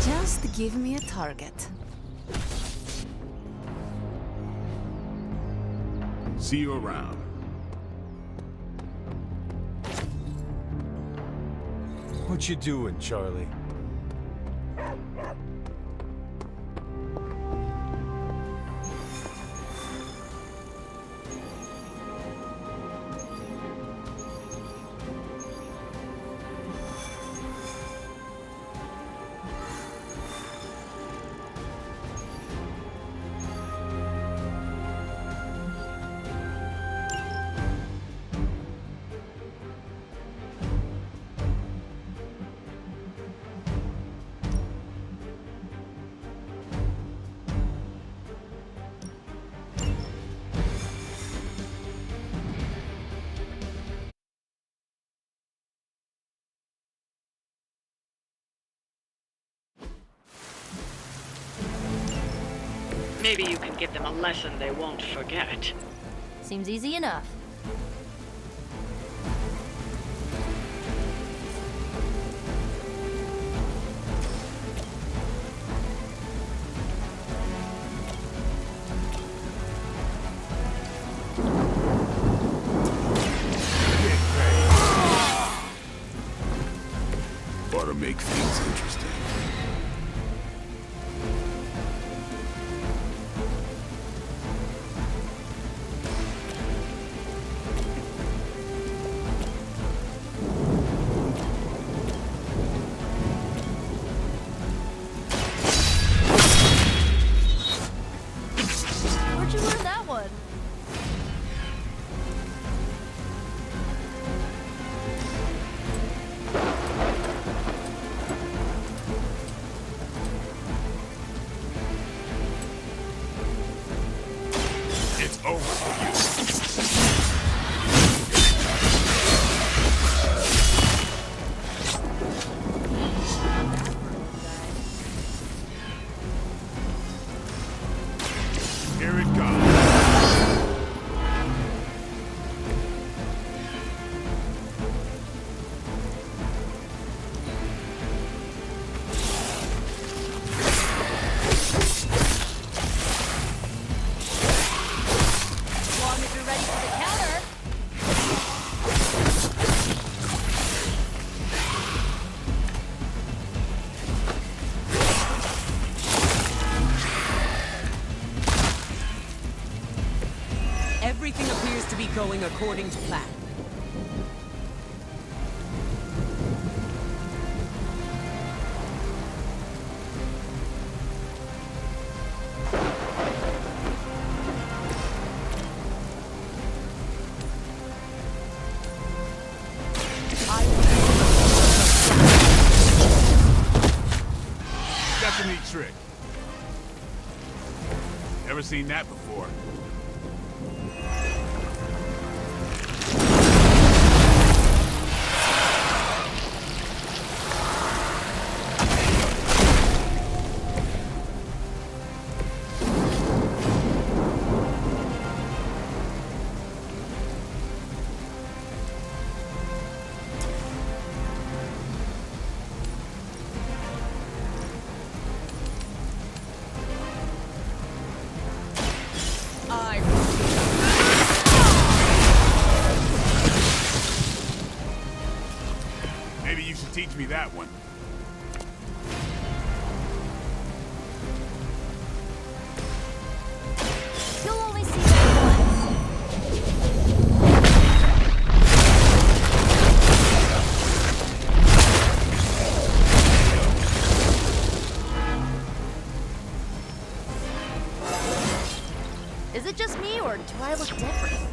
Just give me a target. See you around. What you doing, Charlie? Maybe you can give them a lesson they won't forget. Seems easy enough. Ought to make things interesting. Where'd you learn that one? It's over for you. Here it comes. As long as you're ready for the counter. Everything appears to be going according to plan. That's a neat trick. Never seen that before. Maybe you should teach me that one. You'll only see that once. or do I look different?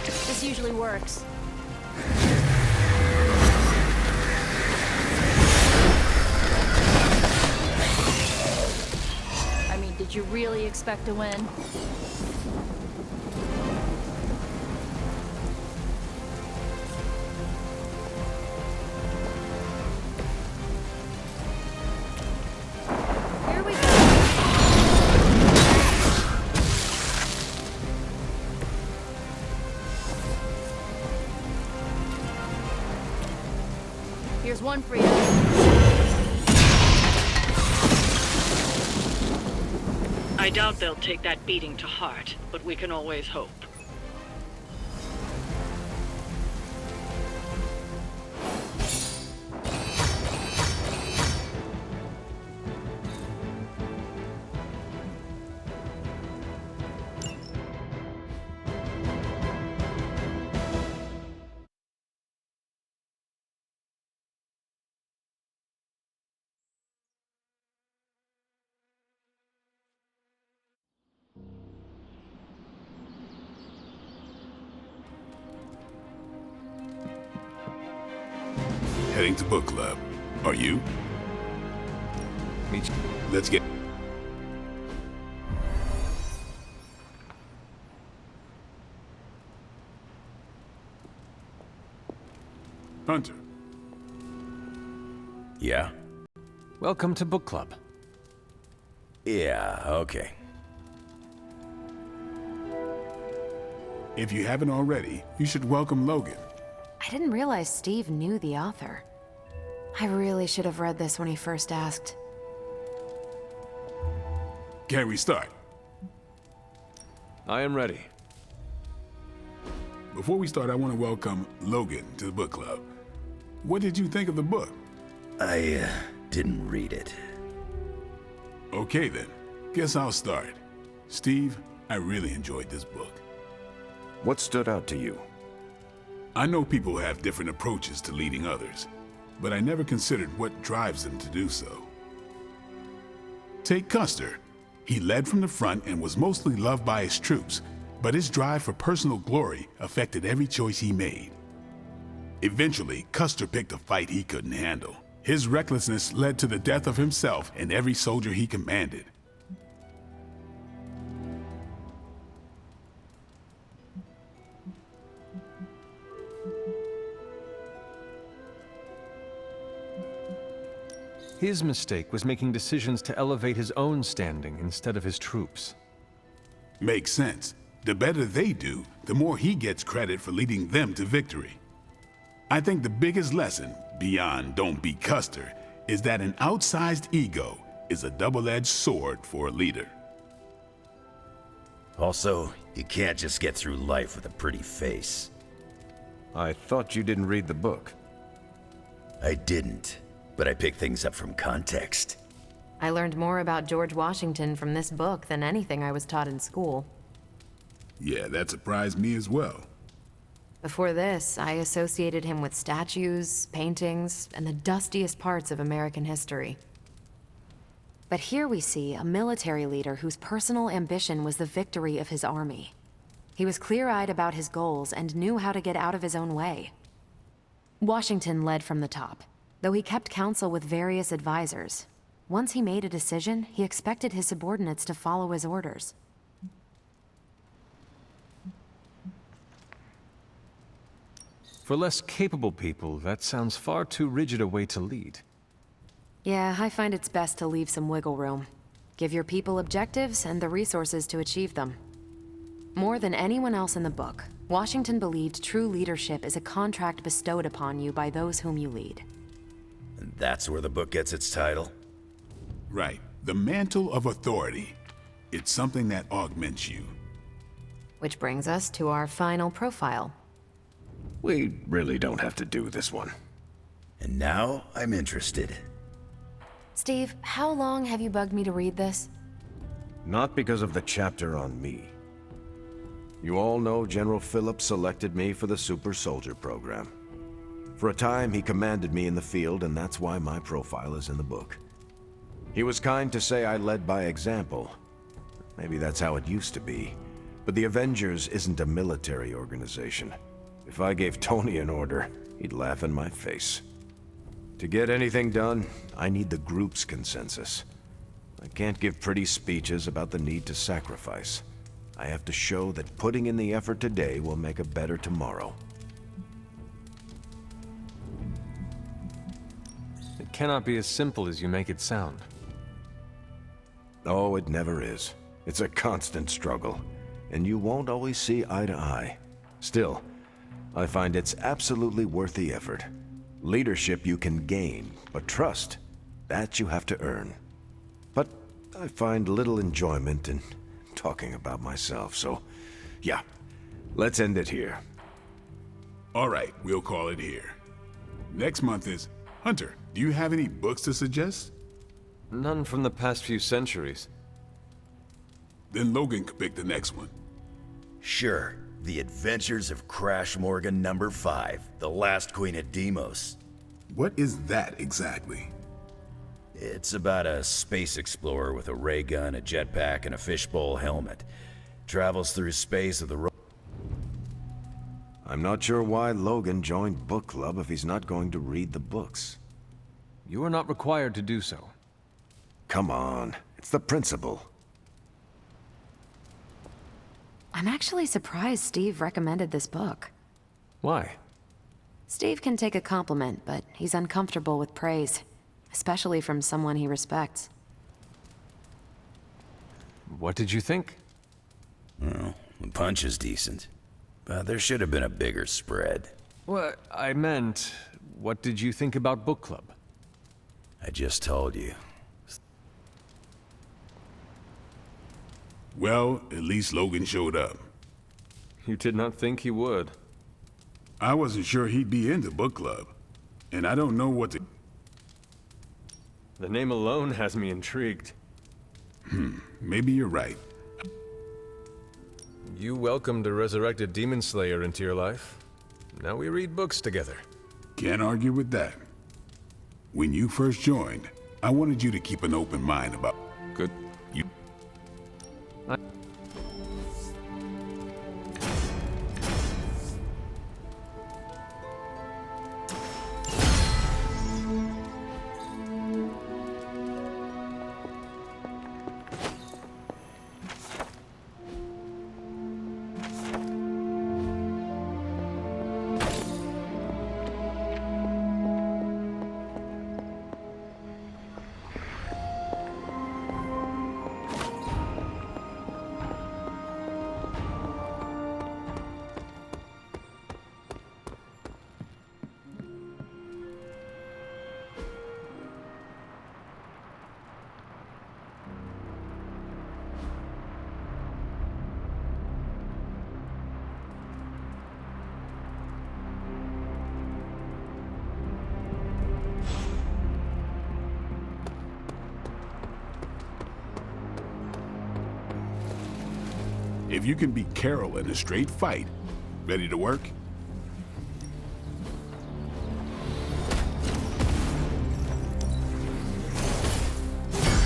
This usually works. I mean, did you really expect to win? Here we go. Here's one for you. I doubt they'll take that beating to heart, but we can always hope. Heading to book club. Are you? Meet you. Let's get... Hunter. Yeah? Welcome to book club. Yeah, okay. If you haven't already, you should welcome Logan. I didn't realize Steve knew the author. I really should have read this when he first asked. Can we start? I am ready. Before we start, I want to welcome Logan to the book club. What did you think of the book? I didn't read it. Okay then, guess I'll start. Steve, I really enjoyed this book. What stood out to you? I know people have different approaches to leading others, but I never considered what drives them to do so. Take Custer. He led from the front and was mostly loved by his troops, but his drive for personal glory affected every choice he made. Eventually, Custer picked a fight he couldn't handle. His recklessness led to the death of himself and every soldier he commanded. His mistake was making decisions to elevate his own standing instead of his troops. Makes sense. The better they do, the more he gets credit for leading them to victory. I think the biggest lesson, beyond don't be Custer, is that an outsized ego is a double-edged sword for a leader. Also, you can't just get through life with a pretty face. I thought you didn't read the book. I didn't, but I picked things up from context. I learned more about George Washington from this book than anything I was taught in school. Yeah, that surprised me as well. Before this, I associated him with statues, paintings, and the dustiest parts of American history. But here we see a military leader whose personal ambition was the victory of his army. He was clear-eyed about his goals and knew how to get out of his own way. Washington led from the top, though he kept counsel with various advisors. Once he made a decision, he expected his subordinates to follow his orders. For less capable people, that sounds far too rigid a way to lead. Yeah, I find it's best to leave some wiggle room. Give your people objectives and the resources to achieve them. More than anyone else in the book, Washington believed true leadership is a contract bestowed upon you by those whom you lead. And that's where the book gets its title? Right. The mantle of authority. It's something that augments you. Which brings us to our final profile. We really don't have to do this one. And now I'm interested. Steve, how long have you bugged me to read this? Not because of the chapter on me. You all know General Phillips selected me for the Super Soldier program. For a time, he commanded me in the field, and that's why my profile is in the book. He was kind to say I led by example. Maybe that's how it used to be. But the Avengers isn't a military organization. If I gave Tony an order, he'd laugh in my face. To get anything done, I need the group's consensus. I can't give pretty speeches about the need to sacrifice. I have to show that putting in the effort today will make a better tomorrow. It cannot be as simple as you make it sound. Oh, it never is. It's a constant struggle, and you won't always see eye to eye. Still, I find it's absolutely worth the effort. Leadership you can gain, but trust, that you have to earn. But I find little enjoyment in talking about myself, so yeah, let's end it here. All right, we'll call it here. Next month is... Hunter, do you have any books to suggest? None from the past few centuries. Then Logan could pick the next one. Sure. The Adventures of Crash Morgan number 5, The Last Queen of Deimos. What is that exactly? It's about a space explorer with a ray gun, a jetpack, and a fishbowl helmet. Travels through space with a... I'm not sure why Logan joined book club if he's not going to read the books. You are not required to do so. Come on, it's the principle. I'm actually surprised Steve recommended this book. Why? Steve can take a compliment, but he's uncomfortable with praise, especially from someone he respects. What did you think? Well, the punch is decent, but there should have been a bigger spread. What I meant, what did you think about book club? I just told you. Well, at least Logan showed up. You did not think he would. I wasn't sure he'd be into book club, and I don't know what to... The name alone has me intrigued. Maybe you're right. You welcomed a resurrected demon slayer into your life. Now we read books together. Can't argue with that. When you first joined, I wanted you to keep an open mind about... Good. You... If you can beat Carol in a straight fight, ready to work?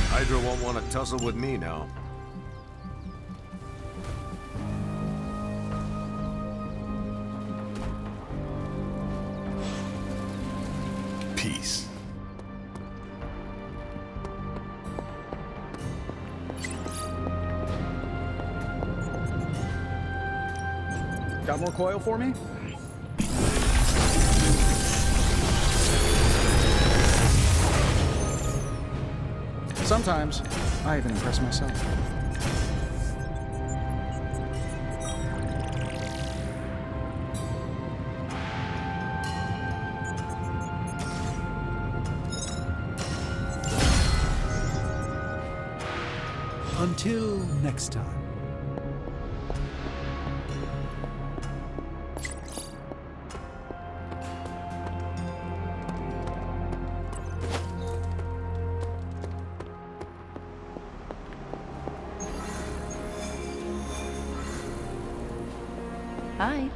Hydra won't want to tussle with me now. Peace. Got more coil for me? Sometimes, I even impress myself. Until next time. Bye.